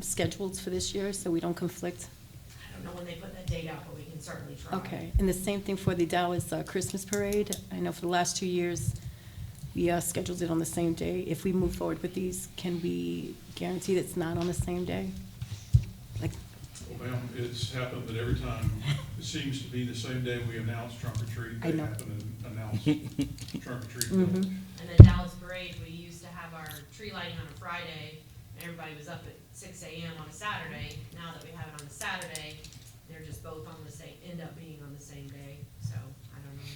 scheduled for this year, so we don't conflict? I don't know when they put that date out, but we can certainly try. Okay, and the same thing for the Dallas Christmas Parade. I know for the last 2 years, we scheduled it on the same day. If we move forward with these, can we guarantee that it's not on the same day? Like, Well, ma'am, it's happened that every time it seems to be the same day we announce trunk or treat, I they know. happen to announce trunk or treat. Mhm. Village. And the Dallas Parade, we used to have our tree lighting on a Friday, and everybody was up at 6 a.m. on a Saturday. Now that we have it on a Saturday, they're just both on the same, end up being on the same day, so I don't know.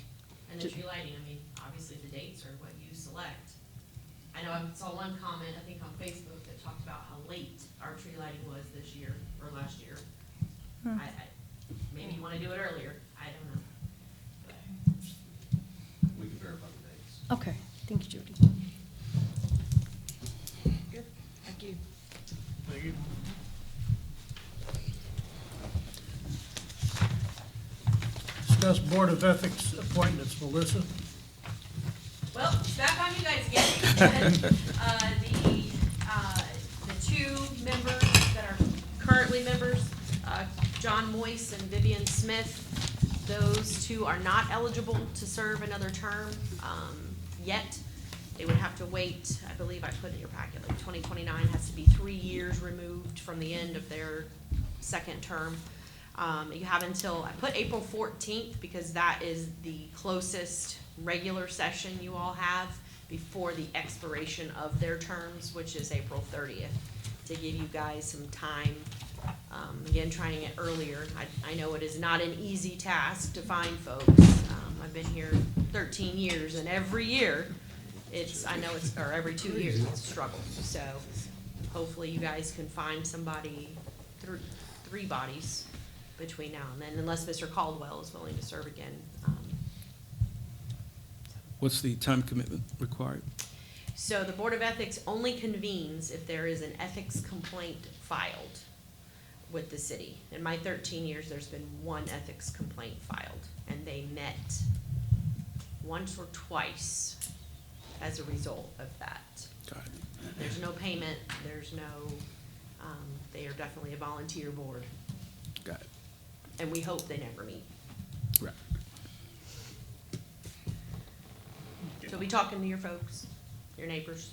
And the tree lighting, I mean, obviously the dates are what you select. I know I saw one comment, I think on Facebook, that talked about how late our tree lighting was this year, or last year. Maybe you wanna do it earlier, I don't know. We can verify the dates. okay, thank you, Jody. Good, thank you. Thank you. Discuss Board of Ethics appointments, Melissa. Well, it's back on you guys again. The two members that are currently members, John Moyce and Vivian Smith, those two are not eligible to serve another term yet. They would have to wait, I believe I put in your packet, like 2029 has to be 3 years removed from the end of their second term. You have until, I put April 14th because that is the closest regular session you all have before the expiration of their terms, which is April 30th, to give you guys some time. Again, trying it earlier. I know it is not an easy task to find folks. I've been here 13 years, and every year, or every 2 years, it's a struggle. So hopefully you guys can find somebody, three bodies between now and then, unless Mr. Caldwell is willing to serve again. What's the time commitment required? So the Board of Ethics only convenes if there is an ethics complaint filed with the city. In my 13 years, there's been one ethics complaint filed, and they met once or twice as a result of that. Got it. There's no payment, there's no, they are definitely a volunteer board, Got it. and we hope they never meet. Right. So be talking to your folks, your neighbors.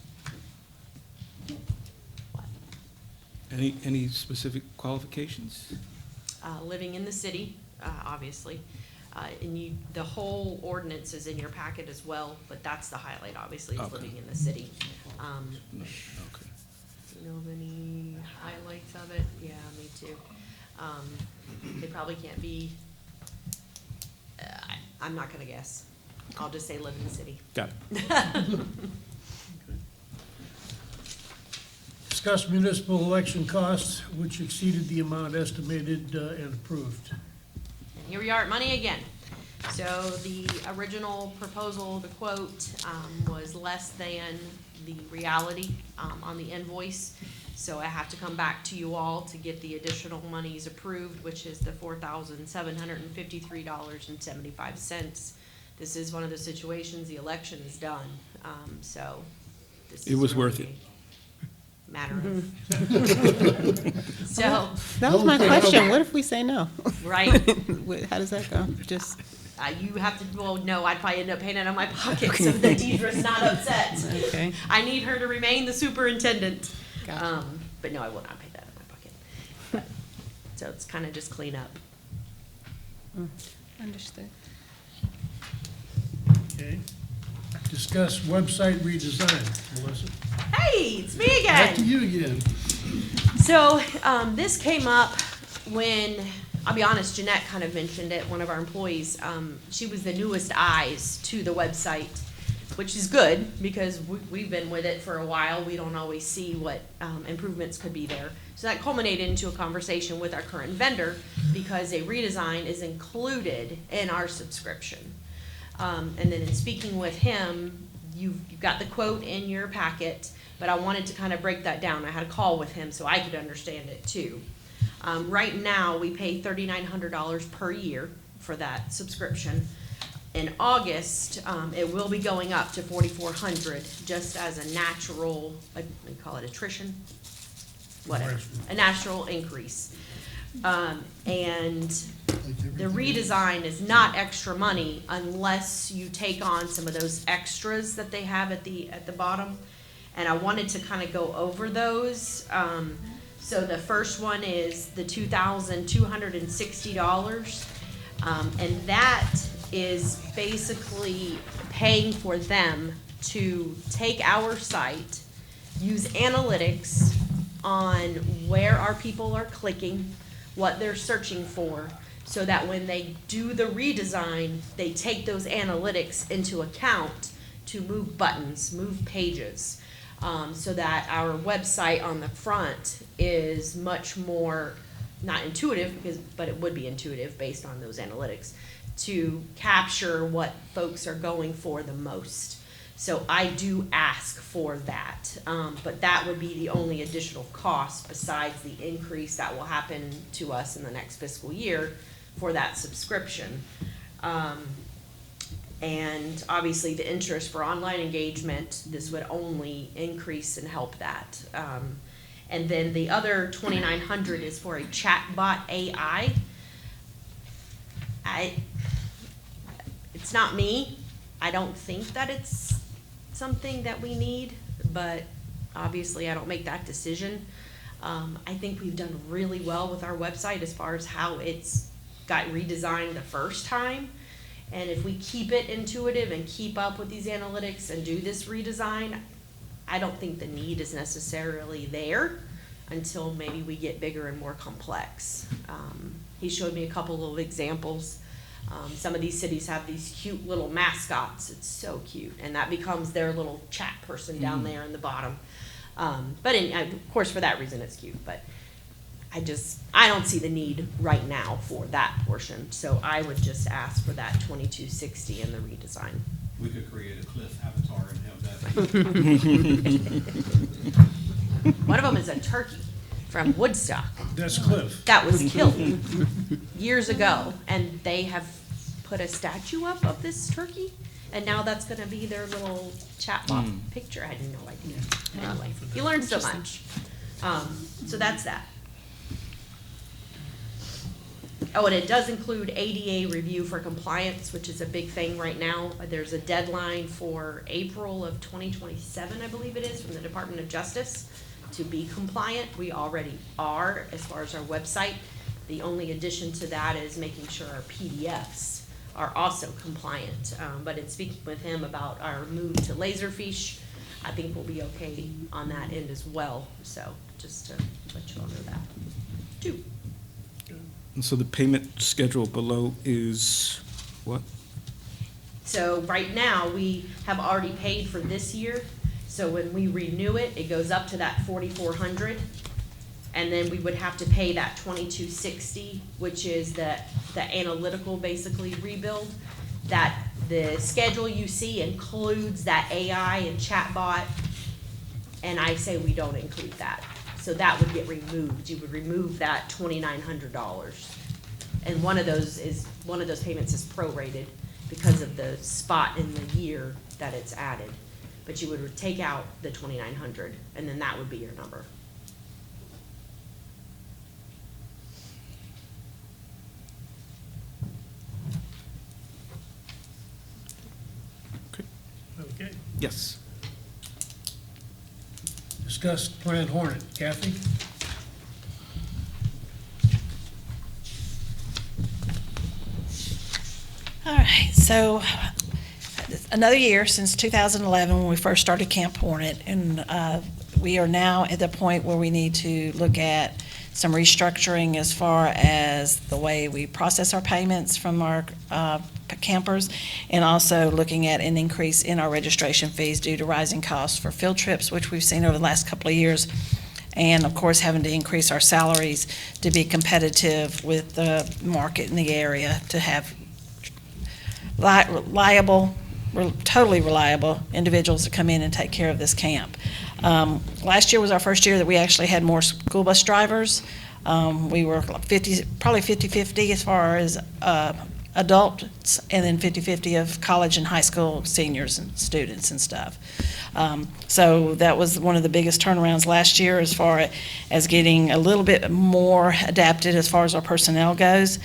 Any specific qualifications? Living in the city, obviously. And the whole ordinance is in your packet as well, but that's the highlight, obviously, is Okay. living in the city. No, okay. Do you know of any highlights of it? Yeah, me too. They probably can't be, I'm not gonna guess. I'll just say live in the city. Got it. Discuss municipal election costs, which exceeded the amount estimated and approved. And here we are at money again. So the original proposal, the quote, was less than the reality on the invoice. So I have to come back to you all to get the additional monies approved, which is the $4,753.75. This is one of the situations, the election is done, so. This It is was really worth it. a Matter of. So. That was my question. What if we say no? Right. How does that go? Just, You have to, well, no, I'd probably end up paying it out of my pocket so that Deidre's not upset. okay. I need her to remain the superintendent. Gotcha. But no, I will not pay that out of my pocket. But, so it's kind of just clean up. Understood. Okay. Discuss website redesign, Melissa. Hey, it's me again. Back to you again. So, this came up when, I'll be honest, Jeanette kind of mentioned it, one of our employees. She was the newest eyes to the website, which is good because we've been with it for a while. We don't always see what improvements could be there. So that culminated into a conversation with our current vendor because a redesign is included in our subscription. And then in speaking with him, you've got the quote in your packet, but I wanted to kind of break that down. I had a call with him so I could understand it too. Right now, we pay $3,900 per year for that subscription. In August, it will be going up to $4,400 just as a natural, we call it attrition? Whatever, a natural increase. And the redesign is not extra money unless you take on some of those extras that they have at the bottom. And I wanted to kind of go over those. So the first one is the $2,260. And that is basically paying for them to take our site, use analytics on where our people are clicking, what they're searching for, so that when they do the redesign, they take those analytics into account to move buttons, move pages, so that our website on the front is much more, not intuitive, but it would be intuitive based on those analytics, to capture what folks are going for the most. So I do ask for that, but that would be the only additional cost besides the increase that will happen to us in the next fiscal year for that subscription. And obviously the interest for online engagement, this would only increase and help that. And then the other $2,900 is for a chatbot AI. It's not me. I don't think that it's something that we need, but obviously I don't make that decision. I think we've done really well with our website as far as how it's got redesigned the first time. And if we keep it intuitive and keep up with these analytics and do this redesign, I don't think the need is necessarily there until maybe we get bigger and more complex. He showed me a couple of examples. Some of these cities have these cute little mascots. It's so cute. And that becomes their little chat person down there in the bottom. Of course, for that reason, it's cute. But I don't see the need right now for that portion. So I would just ask for that 2260 and the redesign. We could create a Cliff avatar and have that. One of them is a turkey from Woodstock. That's Cliff. That was killed years ago, and they have put a statue up of this turkey, and now that's gonna be their little chatbot picture. I had no idea. Anyway, you learn so much. So that's that. Oh, and it does include ADA review for compliance, which is a big thing right now. There's a deadline for April of 2027, I believe it is, from the Department of Justice to be compliant. We already are as far as our website. The only addition to that is making sure our PDFs are also compliant. But in speaking with him about our move to Laserfish, I think we'll be okay on that end as well. So just to let you all know that too. And so the payment schedule below is what? So right now, we have already paid for this year. So when we renew it, it goes up to that 4,400. And then we would have to pay that 2260, which is the analytical basically rebuild. That the schedule you see includes that AI and chatbot. And I say we don't include that. So that would get removed. You would remove that $2,900. And one of those payments is prorated because of the spot in the year that it's added. But you would take out the $2,900, and then that would be your number. Okay. Yes. Discuss Planned Hornet. Kathy? All right, so another year since 2011 when we first started Camp Hornet, and we are now at the point where we need to look at some restructuring as far as the way we process our payments from our campers, and also looking at an increase in our registration fees due to rising costs for field trips, which we've seen over the last couple of years, and of course having to increase our salaries to be competitive with the market in the area to have totally reliable individuals to come in and take care of this camp. Last year was our first year that we actually had more school bus drivers. We were probably 50-50 as far as adults, and then 50-50 of college and high school seniors and students and stuff. So that was one of the biggest turnarounds last year as far as getting a little bit more adapted as far as our personnel goes.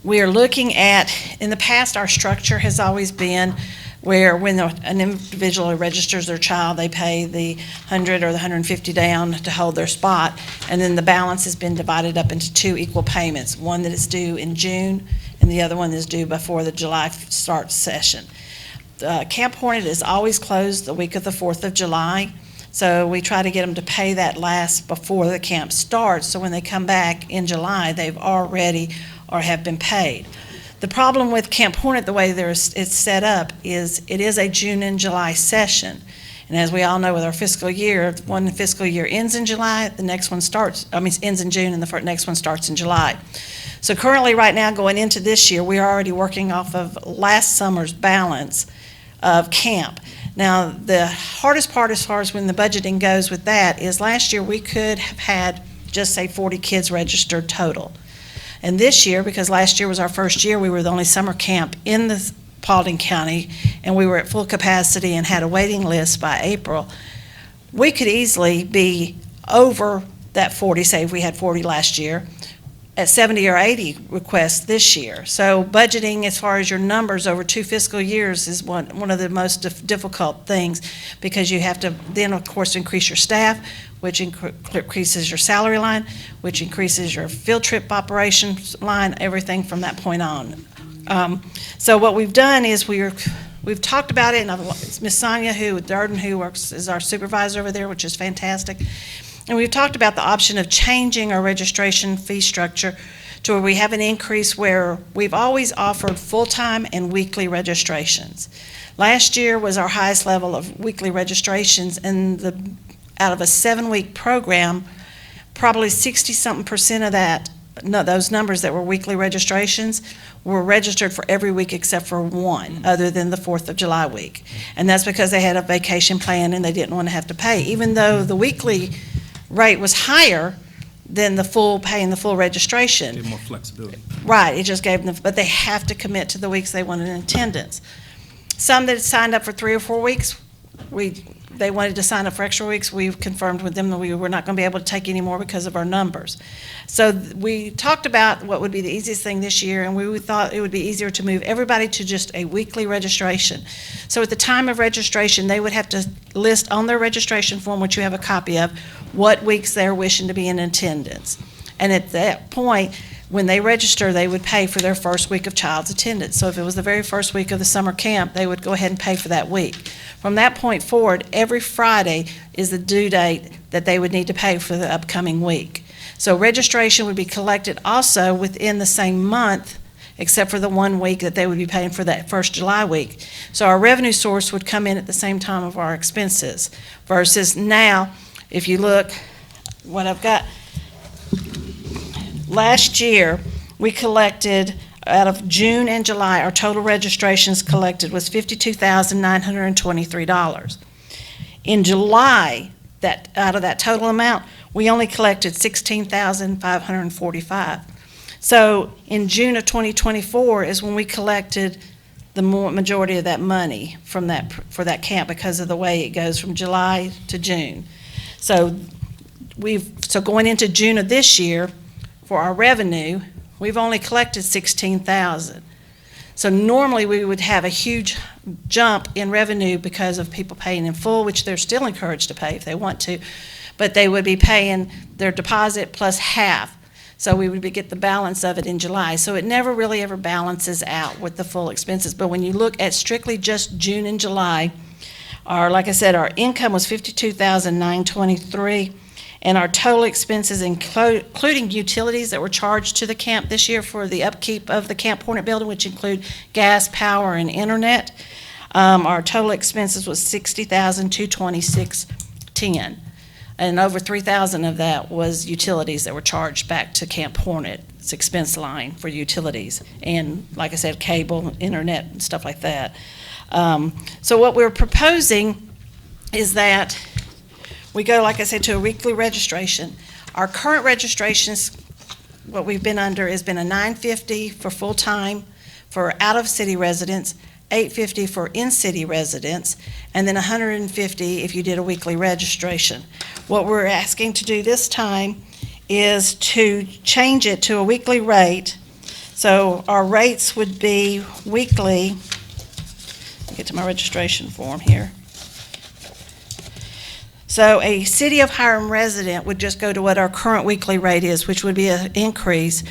We are looking at, in the past, our structure has always been where when an individual registers their child, they pay the 100 or the 150 down to hold their spot, and then the balance has been divided up into two equal payments, one that is due in June and the other one is due before the July start session. Camp Hornet is always closed the week of the 4th of July, so we try to get them to pay that last before the camp starts, so when they come back in July, they've already or have been paid. The problem with Camp Hornet, the way it's set up, is it is a June and July session. And as we all know with our fiscal year, one fiscal year ends in July, the next one ends in June, and the next one starts in July. So currently, right now, going into this year, we are already working off of last summer's balance of camp. Now, the hardest part as far as when the budgeting goes with that is last year we could have had just say 40 kids registered total. And this year, because last year was our first year, we were the only summer camp in the Paulding County, and we were at full capacity and had a waiting list by April, we could easily be over that 40, say if we had 40 last year, at 70 or 80 requests this year. So budgeting as far as your numbers over 2 fiscal years is one of the most difficult things, because you have to then, of course, increase your staff, which increases your salary line, which increases your field trip operations line, everything from that point on. So what we've done is we've talked about it, and it's Ms. Sonia Durden, who works as our supervisor over there, which is fantastic. And we've talked about the option of changing our registration fee structure to where we have an increase where we've always offered full-time and weekly registrations. Last year was our highest level of weekly registrations, and out of a 7-week program, probably 60-something% of that, no, those numbers that were weekly registrations were registered for every week except for one, other than the 4th of July week. And that's because they had a vacation plan and they didn't want to have to pay. Even though the weekly rate was higher than the full, paying the full registration. Give more flexibility. Right, it just gave them, but they have to commit to the weeks they wanted in attendance. Some that signed up for 3 or 4 weeks, they wanted to sign up for extra weeks. We've confirmed with them that we were not going to be able to take any more because of our numbers. So we talked about what would be the easiest thing this year, and we thought it would be easier to move everybody to just a weekly registration. So at the time of registration, they would have to list on their registration form, which you have a copy of, what weeks they're wishing to be in attendance. And at that point, when they register, they would pay for their first week of child's attendance. So if it was the very first week of the summer camp, they would go ahead and pay for that week. From that point forward, every Friday is the due date that they would need to pay for the upcoming week. So registration would be collected also within the same month, except for the 1 week that they would be paying for that first July week. So our revenue source would come in at the same time of our expenses, versus now, if you look, what I've got, last year, we collected, out of June and July, our total registrations collected was $52,923. In July, out of that total amount, we only collected $16,545. So in June of 2024 is when we collected the majority of that money from for that camp, because of the way it goes from July to June. So going into June of this year, for our revenue, we've only collected $16,000. So normally we would have a huge jump in revenue because of people paying in full, which they're still encouraged to pay if they want to, but they would be paying their deposit plus half. So we would get the balance of it in July. So it never really ever balances out with the full expenses. But when you look at strictly just June and July, like I said, our income was $52,923. And our total expenses, including utilities that were charged to the camp this year for the upkeep of the Camp Hornet building, which include gas, power, and internet, our total expenses was $60,226.10. And over $3,000 of that was utilities that were charged back to Camp Hornet's expense line for utilities. And like I said, cable, internet, and stuff like that. So what we're proposing is that we go, like I said, to a weekly registration. Our current registrations, what we've been under, has been a $950 for full-time for out-of-city residents, $850 for in-city residents, and then $150 if you did a weekly registration. What we're asking to do this time is to change it to a weekly rate. So our rates would be weekly. Let me get to my registration form here. So a City of Hiram resident would just go to what our current weekly rate is, which would be an increase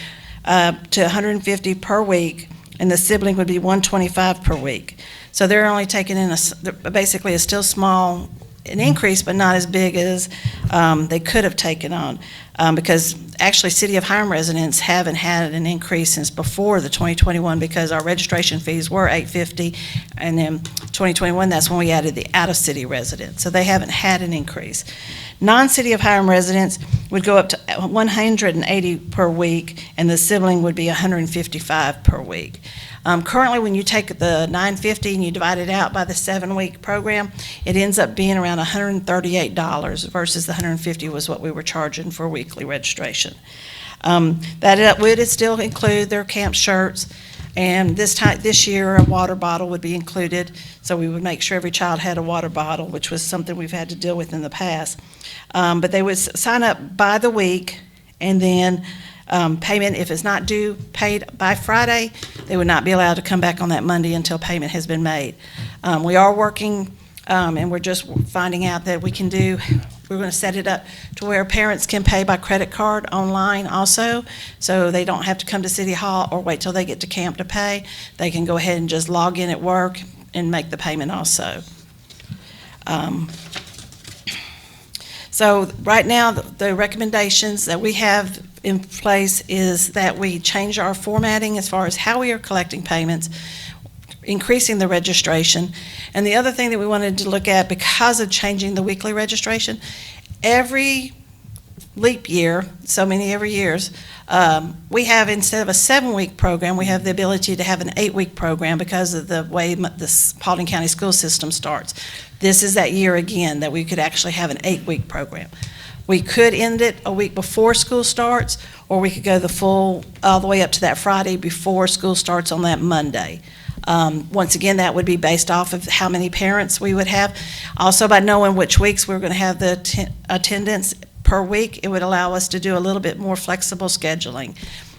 to $150 per week, and the sibling would be $125 per week. So they're only taking in basically a still small an increase, but not as big as they could have taken on, because actually City of Hiram residents haven't had an increase since before the 2021, because our registration fees were $850, and then 2021, that's when we added the out-of-city residents. So they haven't had an increase. Non-City of Hiram residents would go up to $180 per week, and the sibling would be $155 per week. Currently, when you take the $950 and you divide it out by the 7-week program, it ends up being around $138 versus the $150 was what we were charging for weekly registration. That would still include their camp shirts, and this year a water bottle would be included, so we would make sure every child had a water bottle, which was something we've had to deal with in the past. But they would sign up by the week, and then payment, if it's not due, paid by Friday, they would not be allowed to come back on that Monday until payment has been made. We are working, and we're just finding out that we can do we're going to set it up to where parents can pay by credit card online also, so they don't have to come to City Hall or wait till they get to camp to pay. They can go ahead and just log in at work and make the payment also. So right now, the recommendations that we have in place is that we change our formatting as far as how we are collecting payments, increasing the registration. And the other thing that we wanted to look at, because of changing the weekly registration, every leap year, so many every years, we have, instead of a 7-week program, we have the ability to have an 8-week program because of the way the Paulding County school system starts. This is that year again that we could actually have an 8-week program. We could end it a week before school starts, or we could go all the way up to that Friday before school starts on that Monday. Once again, that would be based off of how many parents we would have. Also, by knowing which weeks we're going to have the attendance per week, it would allow us to do a little bit more flexible scheduling.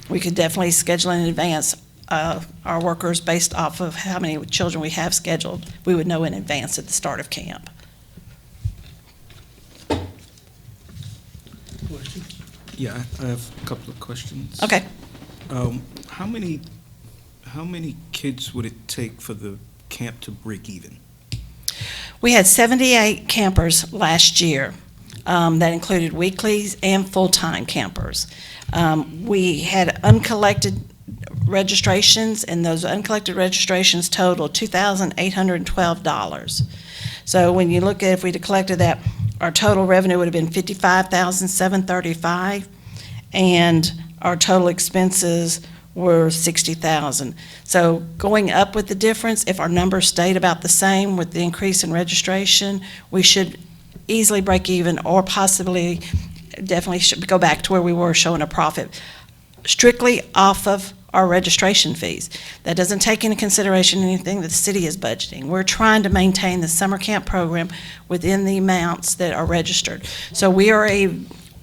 We could definitely schedule in advance our workers based off of how many children we have scheduled. We would know in advance at the start of camp. Questions? Yeah, I have a couple of questions. Okay. How many kids would it take for the camp to break even? We had 78 campers last year. That included weeklies and full-time campers. We had uncollected registrations, and those uncollected registrations totaled $2,812. So when you look at, if we'd have collected that, our total revenue would have been $55,735, and our total expenses were $60,000. So going up with the difference, if our numbers stayed about the same with the increase in registration, we should easily break even, or possibly definitely should go back to where we were, showing a profit strictly off of our registration fees. That doesn't take into consideration anything that the city is budgeting. We're trying to maintain the summer camp program within the amounts that are registered. So we are a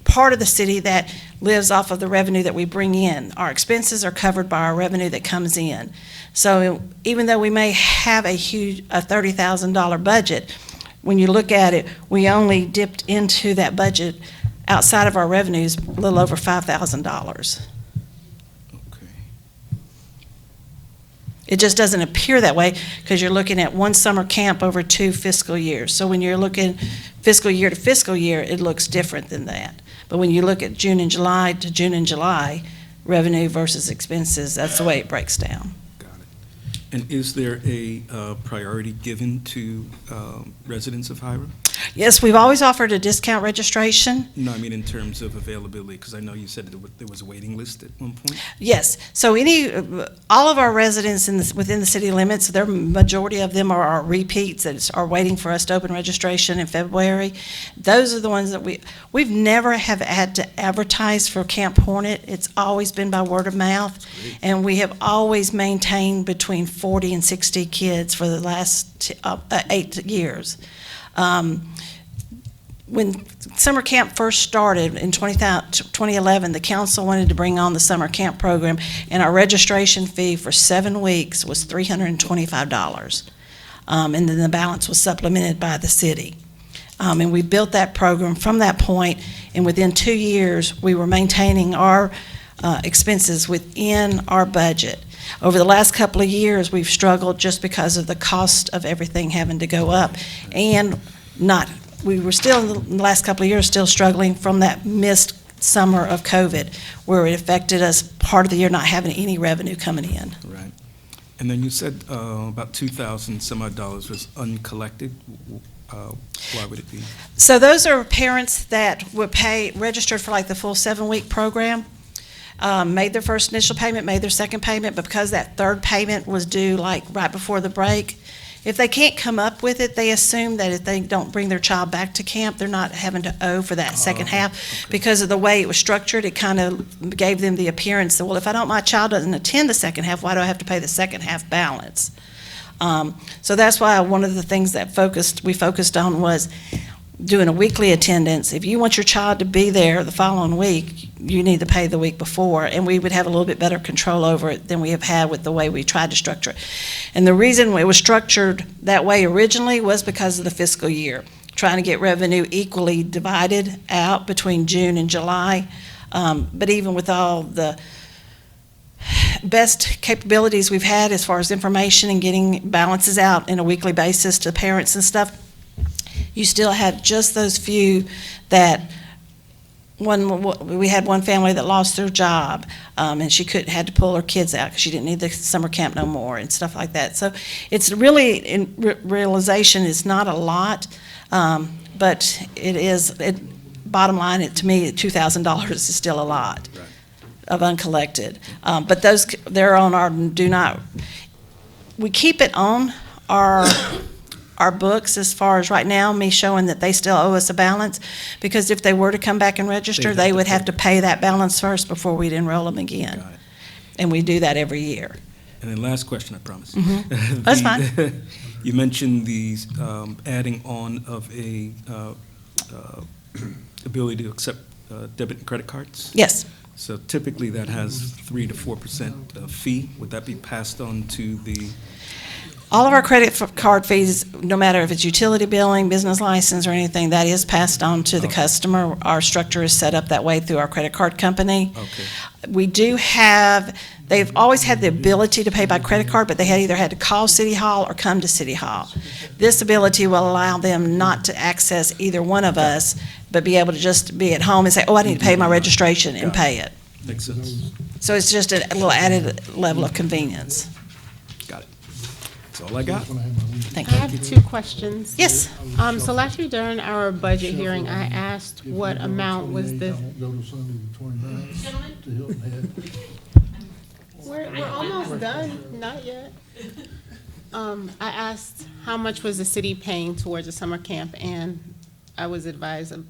part of the city that lives off of the revenue that we bring in. Our expenses are covered by our revenue that comes in. So even though we may have a $30,000 budget, when you look at it, we only dipped into that budget outside of our revenues a little over $5,000. Okay. It just doesn't appear that way because you're looking at one summer camp over 2 fiscal years. So when you're looking fiscal year to fiscal year, it looks different than that. But when you look at June and July to June and July, revenue versus expenses, that's the way it breaks down. And is there a priority given to residents of Hiram? Yes, we've always offered a discount registration. No, I mean in terms of availability, because I know you said there was a waiting list at one point. Yes, so all of our residents within the city limits, their majority of them are our repeats that are waiting for us to open registration in February. Those are the ones that we've never have had to advertise for Camp Hornet. It's always been by word of mouth, and we have always maintained between 40 and 60 kids for the last 8 years. When summer camp first started in 2011, the council wanted to bring on the summer camp program, and our registration fee for 7 weeks was $325. And then the balance was supplemented by the city. And we built that program from that point, and within 2 years, we were maintaining our expenses within our budget. Over the last couple of years, we've struggled just because of the cost of everything having to go up, and we were still in the last couple of years still struggling from that missed summer of COVID, where it affected us part of the year not having any revenue coming in. Right. And then you said about $2,000 some odd dollars was uncollected. Why would it be? So those are parents that would registered for like the full 7-week program. Made their first initial payment, made their second payment, but because that third payment was due like right before the break, if they can't come up with it, they assume that if they don't bring their child back to camp, they're not having to owe for that second half. Okay. Because of the way it was structured, it kind of gave them the appearance that, well, if my child doesn't attend the second half, why do I have to pay the second half balance? So that's why one of the things that we focused on was doing a weekly attendance. If you want your child to be there the following week, you need to pay the week before, and we would have a little bit better control over it than we have had with the way we tried to structure it. And the reason it was structured that way originally was because of the fiscal year. trying to get revenue equally divided out between June and July. But even with all the best capabilities we've had as far as information and getting balances out in a weekly basis to parents and stuff, you still had just those few that we had one family that lost their job, and she had to pull her kids out because she didn't need the summer camp no more and stuff like that. So it's really, in realization, it's not a lot, but it is, bottom line, to me, $2,000 is still a lot of uncollected. But those, they're on our we keep it on our books as far as right now, me showing that they still owe us a balance, because if they were to come back and register, they would have to pay that balance first before we'd enroll them again. And we do that every year. And then last question, I promise. That's fine. You mentioned the adding on of a ability to accept debit and credit cards? Yes. So typically that has 3 to 4% fee. Would that be passed on to the? All of our credit card fees, no matter if it's utility billing, business license, or anything, that is passed on to the customer. Our structure is set up that way through our credit card company. Okay. We do have, they've always had the ability to pay by credit card, but they had either had to call City Hall or come to City Hall. This ability will allow them not to access either one of us, but be able to just be at home and say, oh, I need to pay my registration and pay it. Makes sense. So it's just a little added level of convenience. Got it. That's all I got. Thank I you. have 2 questions. Yes. So last year during our budget hearing, I asked what amount was the, I won't go to Sunday the 29th to Hilton Head. we're almost done, not yet. I asked how much was the city paying towards a summer camp, and I was advised of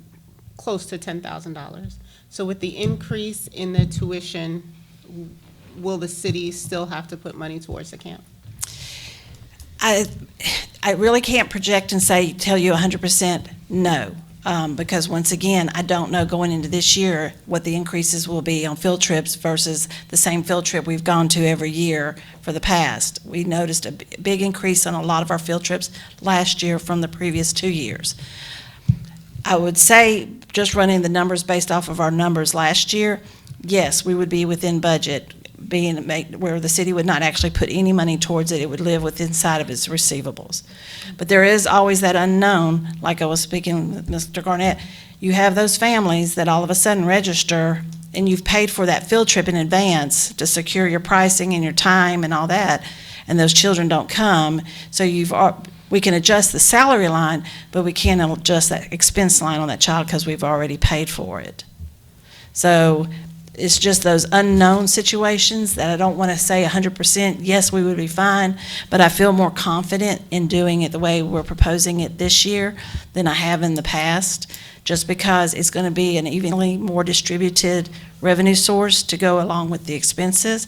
close to $10,000. So with the increase in the tuition, will the city still have to put money towards the camp? I really can't project and tell you 100% no, because once again, I don't know going into this year what the increases will be on field trips versus the same field trip we've gone to every year for the past. We noticed a big increase on a lot of our field trips last year from the previous 2 years. I would say, just running the numbers based off of our numbers last year, yes, we would be within budget, where the city would not actually put any money towards it. It would live within inside of its receivables. But there is always that unknown, like I was speaking with Mr. Garnett. You have those families that all of a sudden register, and you've paid for that field trip in advance to secure your pricing and your time and all that, and those children don't come. So we can adjust the salary line, but we can't adjust that expense line on that child because we've already paid for it. So it's just those unknown situations that I don't want to say 100%, yes, we would be fine, but I feel more confident in doing it the way we're proposing it this year than I have in the past, just because it's going to be an evenly more distributed revenue source to go along with the expenses.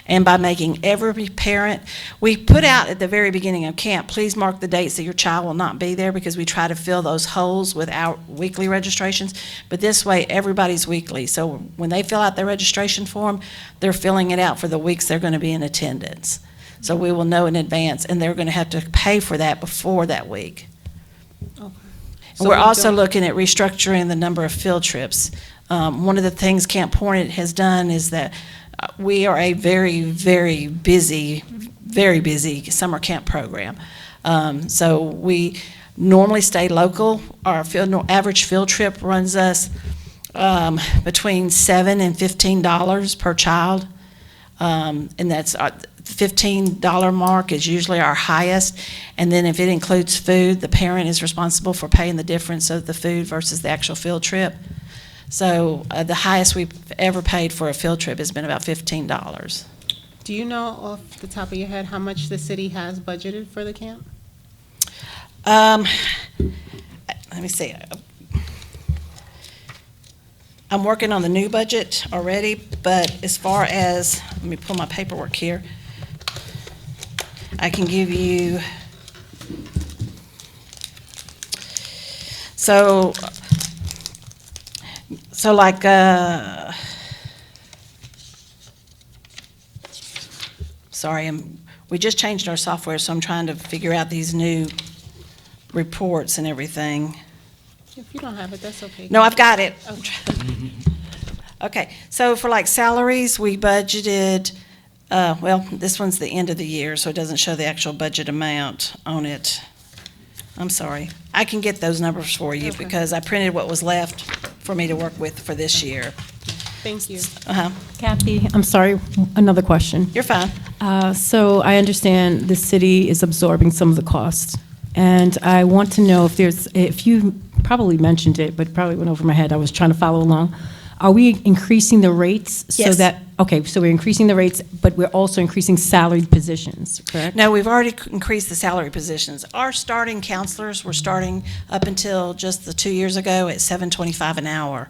And by making every parent, we put out at the very beginning of camp, please mark the dates that your child will not be there, because we try to fill those holes with our weekly registrations. But this way, everybody's weekly. So when they fill out their registration form, they're filling it out for the weeks they're going to be in attendance. So we will know in advance, and they're going to have to pay for that before that week. Okay. And we're also looking at restructuring the number of field trips. One of the things Camp Hornet has done is that we are a very, very busy summer camp program. So we normally stay local. Our average field trip runs us between $7 and $15 per child. And that's $15 mark is usually our highest. And then if it includes food, the parent is responsible for paying the difference of the food versus the actual field trip. So the highest we've ever paid for a field trip has been about $15. Do you know off the top of your head how much the city has budgeted for the camp? Let me see. I'm working on the new budget already, but as far as, let me pull my paperwork here. I can give you, so like, sorry, we just changed our software, so I'm trying to figure out these new reports and everything. If you don't have it, that's okay. No, I've got it. Okay. Okay, so for like salaries, we budgeted, well, this one's the end of the year, so it doesn't show the actual budget amount on it. I'm sorry. I can get those numbers for you Okay. because I printed what was left for me to work with for this year. Thank you. Uh-huh. Kathy, I'm sorry, another question. You're fine. So I understand the city is absorbing some of the costs, and I want to know if you probably mentioned it, but probably went over my head, I was trying to follow along. Are we increasing the rates so Yes. that, okay, so we're increasing the rates, but we're also increasing salaried positions, correct? No, we've already increased the salary positions. Our starting counselors were starting up until just the 2 years ago at $7.25 an hour.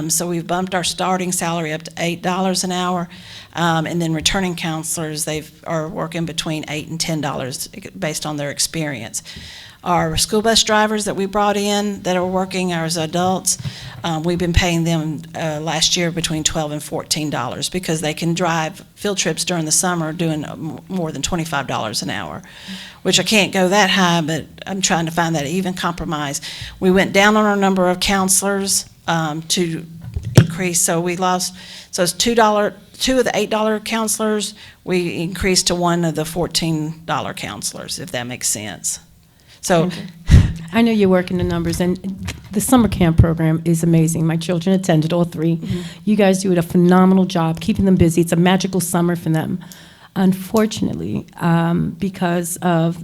So we've bumped our starting salary up to $8 an hour. And then returning counselors, are working between $8 and $10 based on their experience. Our school bus drivers that we brought in that are working as adults, we've been paying them last year between $12 and $14 because they can drive field trips during the summer doing more than $25 an hour, which I can't go that high, but I'm trying to find that even compromise. We went down on our number of counselors to increase, so we lost, so it's two of the $8 counselors, we increased to one of the $14 counselors, if that makes sense. So, I know you're working the numbers, and the summer camp program is amazing. My children attended, all three. You guys do a phenomenal job keeping them busy. It's a magical summer for them. Unfortunately, because of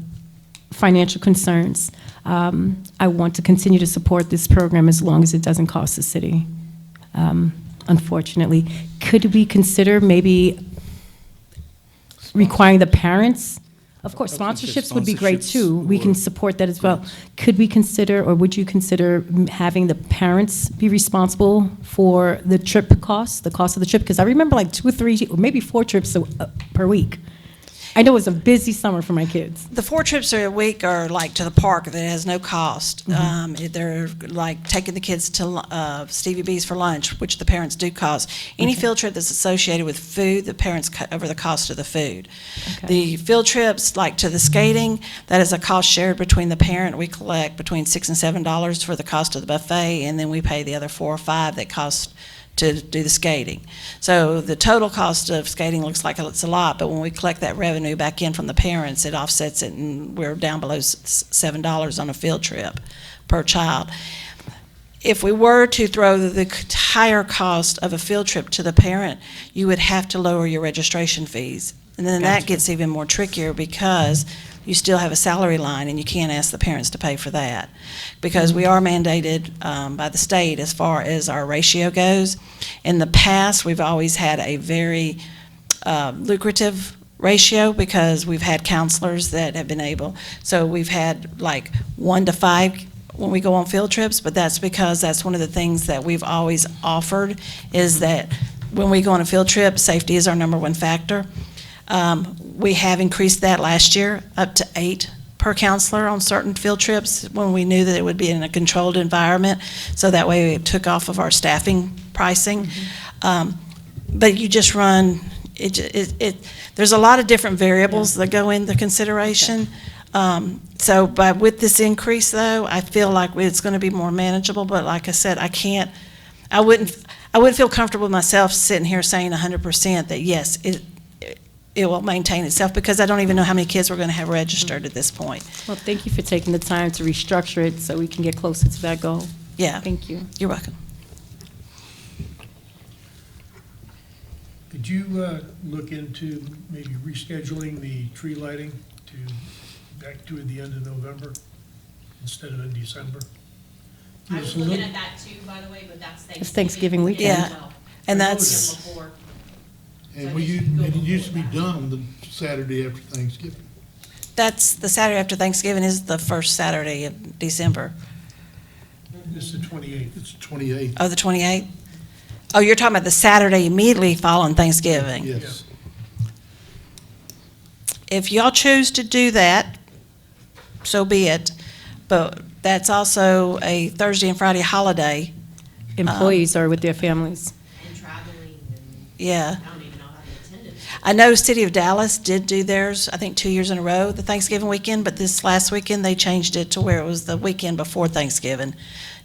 financial concerns, I want to continue to support this program as long as it doesn't cost the city. Unfortunately, could we consider maybe requiring the parents? Of course, sponsorships would be great too. We can support that as well. Could we consider, or would you consider having the parents be responsible for the trip costs, the cost of the trip? Because I remember like 2 or 3, or maybe 4 trips per week. I know it's a busy summer for my kids. the 4 trips a week are like to the park that has no cost. They're like taking the kids to Stevie B's for lunch, which the parents do cost. Any field trip that's associated with food, the parents cover the cost of the food. The field trips, like to the skating, that is a cost shared between the parent. We collect between $6 and $7 for the cost of the buffet, and then we pay the other $4 or $5 that cost to do the skating. So the total cost of skating looks like it's a lot, but when we collect that revenue back in from the parents, it offsets it, and we're down below $7 on a field trip per child. If we were to throw the entire cost of a field trip to the parent, you would have to lower your registration fees. And then that gets even more trickier because you still have a salary line, and you can't ask the parents to pay for that because we are mandated by the state as far as our ratio goes. In the past, we've always had a very lucrative ratio because we've had counselors that have been able, so we've had like 1 to 5 when we go on field trips, but that's because that's one of the things that we've always offered is that when we go on a field trip, safety is our #1 factor. We have increased that last year up to 8 per counselor on certain field trips when we knew that it would be in a controlled environment, so that way it took off of our staffing pricing. But you just run, there's a lot of different variables that go into consideration. But with this increase though, I feel like it's going to be more manageable, but like I said, I wouldn't feel comfortable with myself sitting here saying 100% that yes, it will maintain itself because I don't even know how many kids we're going to have registered at this point. Well, thank you for taking the time to restructure it so we can get closer to that goal. Yeah. Thank you. You're welcome. Could you look into maybe rescheduling the tree lighting back to the end of November instead of in December? I was looking at that too, by the way, but that's It's Thanksgiving weekend. Yeah, and that's, And it used to be done on the Saturday after Thanksgiving. that's the Saturday after Thanksgiving is the first Saturday of December. It's the 28th. It's 28th. Oh, the 28th? Oh, you're talking about the Saturday immediately following Thanksgiving? Yes. If y'all choose to do that, so be it. But that's also a Thursday and Friday holiday. Employees are with their families. and traveling and Yeah. I don't even know how the attendance. I know City of Dallas did do theirs, I think 2 years in a row, the Thanksgiving weekend, but this last weekend, they changed it to where it was the weekend before Thanksgiving,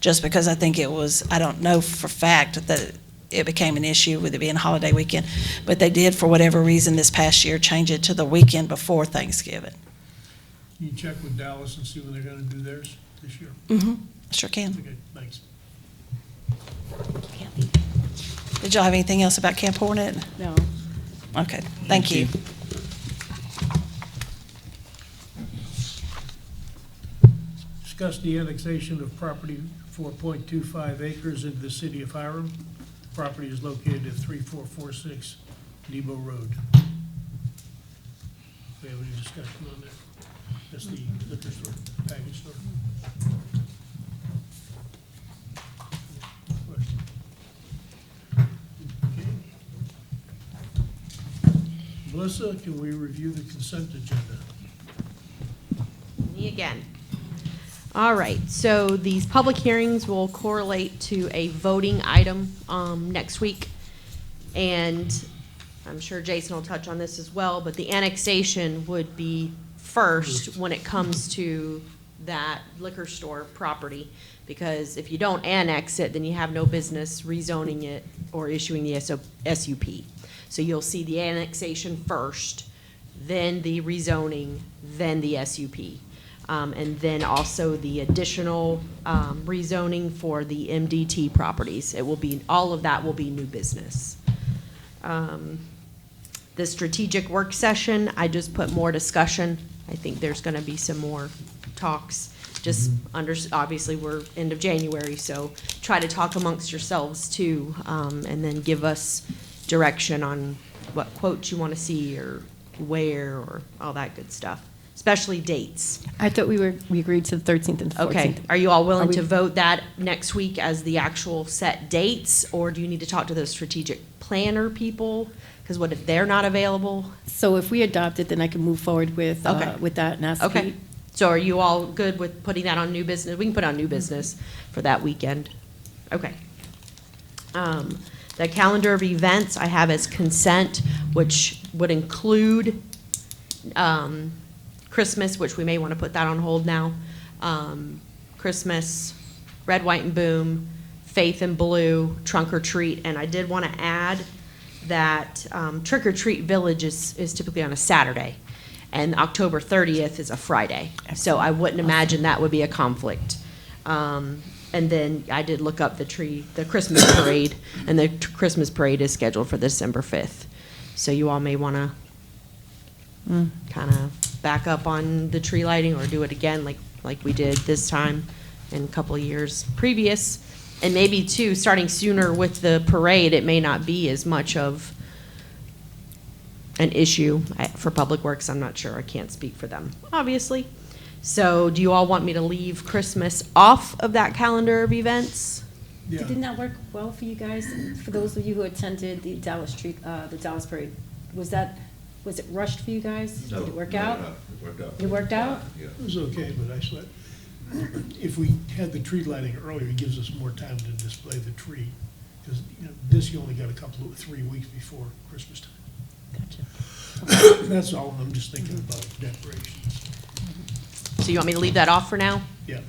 just because I think it was, I don't know for fact that it became an issue with it being a holiday weekend, but they did, for whatever reason, this past year, change it to the weekend before Thanksgiving. You check with Dallas and see when they're gonna do theirs this year? Mm-hmm, sure can. Okay, thanks. Did y'all have anything else about Camp Hornet? No. Okay, thank you. Discuss the annexation of property 4.25 acres into the city of Hiram. Property is located at 3446 Nebo Road. Do we have any discussion on that? That's the liquor store, package store. Okay. Melissa, can we review the consent agenda? Me again. All right, so these public hearings will correlate to a voting item next week. And I'm sure Jason will touch on this as well, but the annexation would be first when it comes to that liquor store property. Because if you don't annex it, then you have no business rezoning it or issuing the SUP. So you'll see the annexation first, then the rezoning, then the SUP. And then also the additional rezoning for the MDT properties. It will be, all of that will be new business. The strategic work session, I just put more discussion. I think there's gonna be some more talks. Just obviously we're end of January, so try to talk amongst yourselves too, and then give us direction on what quotes you wanna see or where or all that good stuff. Especially dates. I thought we agreed to the 13th and 14th. Okay, are you all willing to vote that next week as the actual set dates? Or do you need to talk to the strategic planner people? Because what if they're not available? So if we adopt it, then I can move forward with that and ask Okay, Pete. so are you all good with putting that on new business? We can put on new business for that weekend. Okay. The calendar of events I have as consent, which would include Christmas, which we may want to put that on hold now. Christmas, Red, White, and Boom, Faith and Blue, Trunk or Treat, and I did want to add that Trick or Treat Village is typically on a Saturday, and October 30th is a Friday. So I wouldn't imagine that would be a conflict. And then I did look up the Christmas parade, and the Christmas parade is scheduled for December 5th. So you all may want to kind of back up on the tree lighting or do it again like we did this time and a couple of years previous. And maybe too, starting sooner with the parade, it may not be as much of an issue for Public Works. I'm not sure. I can't speak for them, obviously. So do you all want me to leave Christmas off of that calendar of events? Yeah. Didn't that work well for you guys? For those of you who attended the Dallas parade, was it rushed for you guys? No, Did it work no, out? no, it worked out. It worked out? Yeah. It was okay, but I thought if we had the tree lighting earlier, it gives us more time to display the tree. Because, this you only got 3 weeks before Christmas time. Gotcha. That's all, I'm just thinking about decorations. So you want me to leave that off for now? Yeah.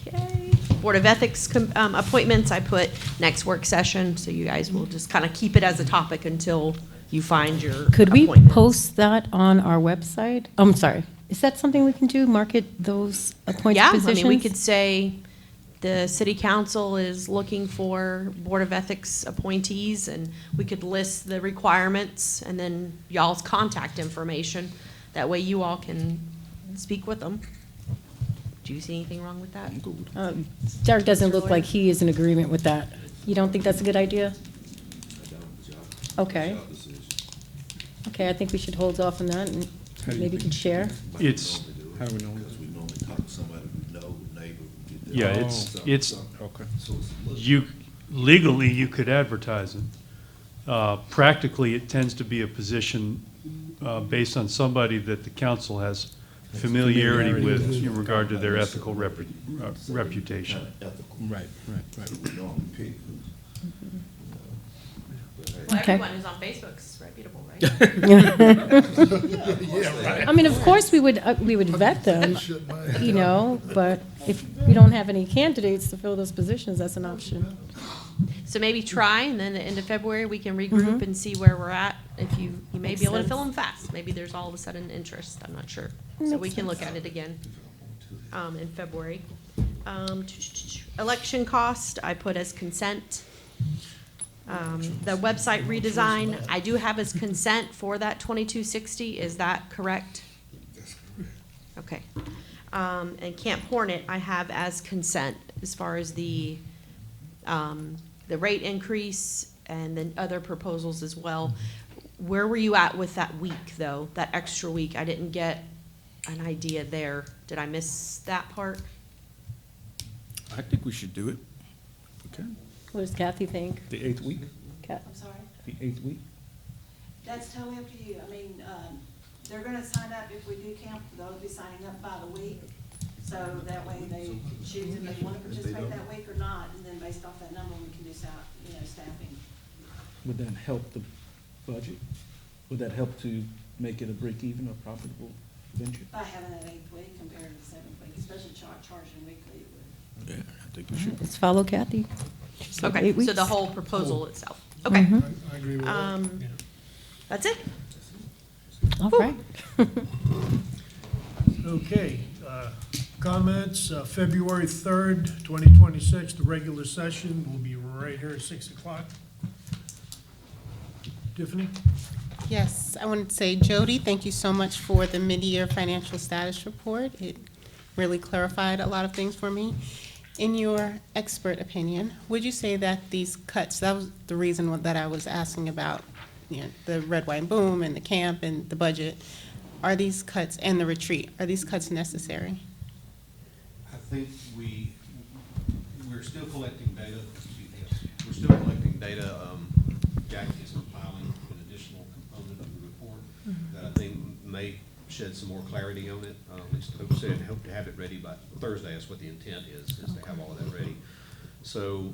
Okay. Board of Ethics appointments, I put next work session, so you guys will just kind of keep it as a topic until you find your Could we appointments. post that on our website? I'm sorry. Is that something we can do, market those appointed positions? Yeah, I mean, we could say the city council is looking for Board of Ethics appointees, and we could list the requirements and then y'all's contact information. That way you all can speak with them. Do you see anything wrong with that? Derek doesn't look like he is in agreement with that. You don't think that's a good idea? Okay. Okay, I think we should hold off on that and maybe we can share. It's, How do we know? Because we normally talk to somebody we know, neighbor. get their- yeah, it's, Okay. So it's a little- you, legally, you could advertise it. Practically, it tends to be a position based on somebody that the council has familiarity with in regard to their ethical reputation. Ethical. Right. We normally pick who's. Well, Okay. everyone who's on Facebook's ready. I mean, of course, we would vet them, you know, but if we don't have any candidates to fill those positions, that's an option. So maybe try, and then at the end of February, we can regroup and see where we're at. If you may Makes be able to sense. fill them fast. Maybe there's all of a sudden interest, I'm not sure. So Makes we can look sense. at it again in February. Election cost, I put as consent. The website redesign, I do have as consent for that 2260, is that correct? That's correct. Okay. And Camp Hornet, I have as consent as far as the rate increase and then other proposals as well. Where were you at with that week, though, that extra week? I didn't get an idea there. Did I miss that part? I think we should do it. Okay. What does Kathy think? The 8th week? Kat- I'm sorry? The 8th week? That's totally up to you. I mean, they're gonna sign up, if we do camp, they'll be signing up by the week. So that way they choose if they wanna participate that week or not, and then based off that number, we can do staffing. Would that help the budget? Would that help to make it a break-even or profitable venture? By having that 8th week compared to the 7th week, especially charging weekly, it would. Yeah, I think we should. Let's follow Kathy. She said Okay, 8 so weeks. the whole proposal itself. Okay. I agree with that. Yeah. That's it. All right. Okay, comments, February 3rd, 2026, the regular session will be right here at 6 o'clock. Tiffany? Yes, I wanted to say, Jody, thank you so much for the mid-year financial status report. It really clarified a lot of things for me. In your expert opinion, would you say that these cuts, that was the reason that I was asking about, you know, the red, white, and boom, and the camp, and the budget, are these cuts, and the retreat, are these cuts necessary? I think we're still collecting data. We're still collecting data. Jackie is compiling an additional component of the report that I think may shed some more clarity on it. At least hope to have it ready by Thursday. That's what the intent is to have all of that ready. So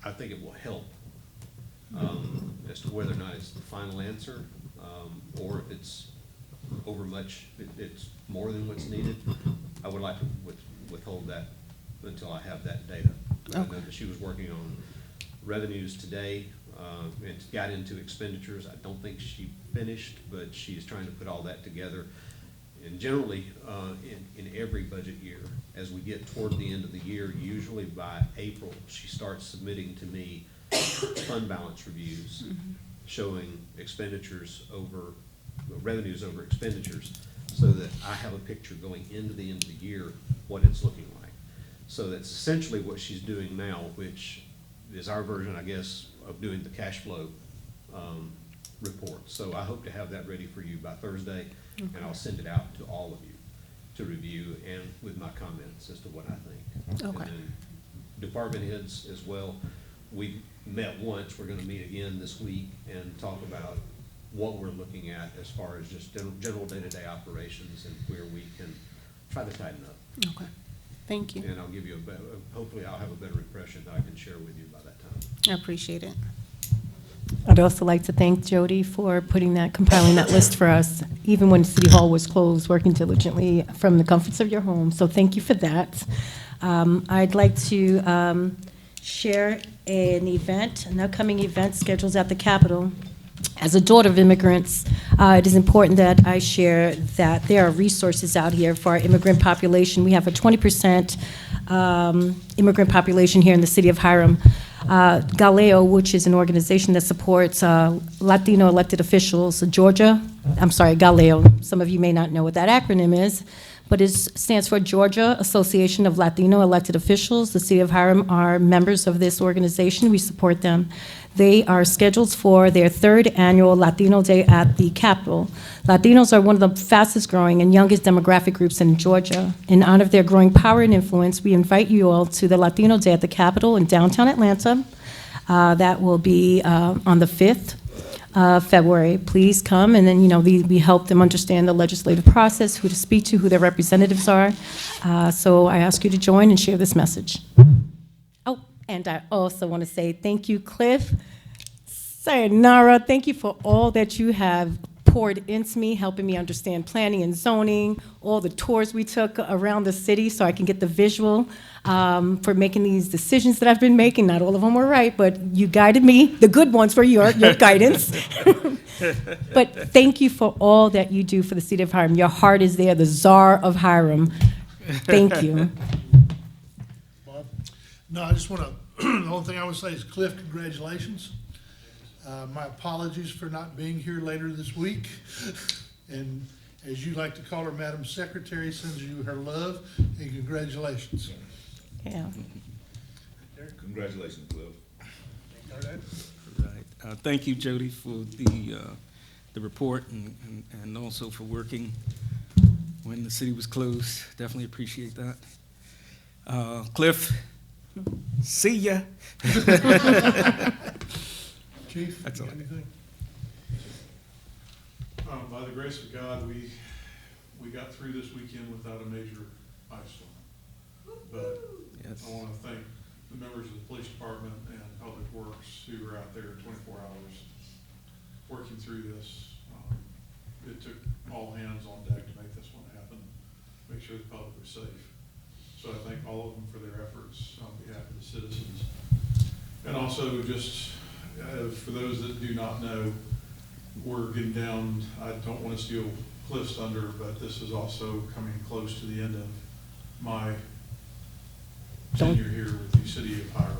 I think it will help as to whether or not it's the final answer or if it's it's more than what's needed. I would like to withhold that until I have that data. But I know that she was working on revenues today and got into expenditures. I don't think she finished, but she's trying to put all that together. And generally, in every budget year, as we get toward the end of the year, usually by April, she starts submitting to me fund balance reviews showing expenditures over, revenues over expenditures, so that I have a picture going into the end of the year what it's looking like. So that's essentially what she's doing now, which is our version, I guess, of doing the cash flow report. So I hope to have that ready for you by Thursday, and I'll send it out to all of you to review and with my comments as to what I think. Okay. And then department heads as well. We met once, we're gonna meet again this week and talk about what we're looking at as far as just general day-to-day operations and where we can try to tighten up. Okay, thank you. And I'll give you hopefully I'll have a better impression that I can share with you by that time. I appreciate it. I'd also like to thank Jody for compiling that list for us, even when City Hall was closed, working diligently from the comforts of your home. So thank you for that. I'd like to share an upcoming event scheduled at the Capitol. As a daughter of immigrants, it is important that I share that there are resources out here for our immigrant population. We have a 20% immigrant population here in the city of Hiram. Galeo, which is an organization that supports Latino elected officials, Galeo. Some of you may not know what that acronym is, but it stands for Georgia Association of Latino Elected Officials. The city of Hiram are members of this organization. We support them. They are scheduled for their 3rd annual Latino Day at the Capitol. Latinos are one of the fastest growing and youngest demographic groups in Georgia. In honor of their growing power and influence, we invite you all to the Latino Day at the Capitol in downtown Atlanta. That will be on the 5th of February. Please come, and then, we help them understand the legislative process, who to speak to, who their representatives are. So I ask you to join and share this message. Oh, and I also want to say thank you, Cliff. Sayonara. Thank you for all that you have poured into me, helping me understand planning and zoning, all the tours we took around the city so I can get the visual for making these decisions that I've been making. Not all of them were right, but you guided me. The good ones were your guidance. But thank you for all that you do for the city of Hiram. Your heart is there, the czar of Hiram. Thank you. Bob? No, I just want to, the only thing I would say is Cliff, congratulations. My apologies for not being here later this week. And as you like to call her, Madam Secretary sends you her love and congratulations. Yeah. Congratulations, Cliff. Right. Thank you, Jody, for the report and also for working when the city was closed. Definitely appreciate that. Cliff, see ya. Chief, That's all. anything? By the grace of God, we got through this weekend without a major ice storm. But Yes. I want to thank the members of the police department and public works who were out there 24 hours working through this. It took all hands on deck to make this one happen, make sure the public was safe. So I thank all of them for their efforts on behalf of the citizens. And also just, for those that do not know, we're getting down, I don't want to steal Cliff's thunder, but this is also coming close to the end of my tenure here with the city of Hiram.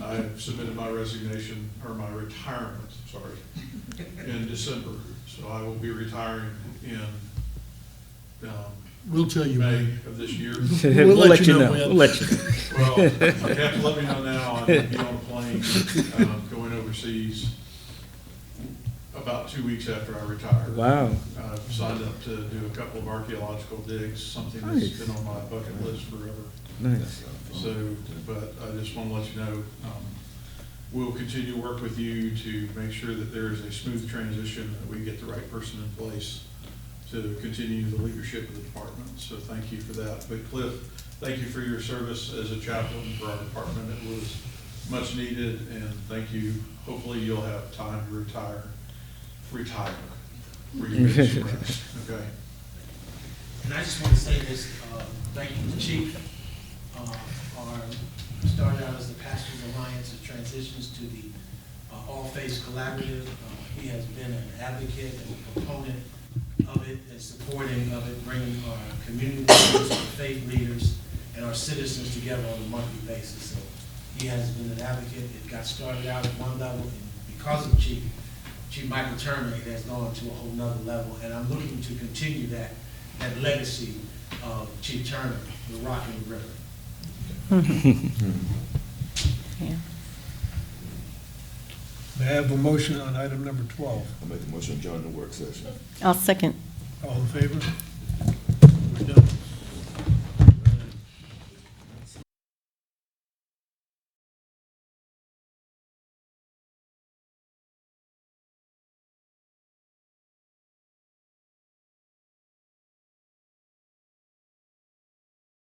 I have submitted my resignation, or my retirement, sorry, in December. So I will be retiring in We'll tell you May when. of this year. We'll let you know when. We'll let you know. Well, you have to let me know now. I'm going to be on a plane going overseas about 2 weeks after I retire. Wow. I've signed up to do a couple of archaeological digs, something that's Nice. been on my bucket list forever. Nice. So, but I just want to let you know, we'll continue to work with you to make sure that there is a smooth transition, that we get the right person in place to continue the leadership of the department. So thank you for that. But Cliff, thank you for your service as a chaplain for our department. It was much needed, and thank you. Hopefully you'll have time to retire where you get some rest, okay? And I just want to say this, thank you to Chief. Started out as the Pastors Alliance, it transitions to the All Faiths Collaborative. He has been an advocate and a proponent of it and supporting of it, bringing our community leaders, our faith leaders, and our citizens together on a monthly basis. So he has been an advocate. It got started out at one level, and because of Chief Michael Turner, it has gone to a whole nother level. And I'm looking to continue that legacy of Chief Turner, the Rock and the River. Yeah. May I have a motion on item number 12? I'll make the motion to join the work session. I'll second. All in favor? We're done.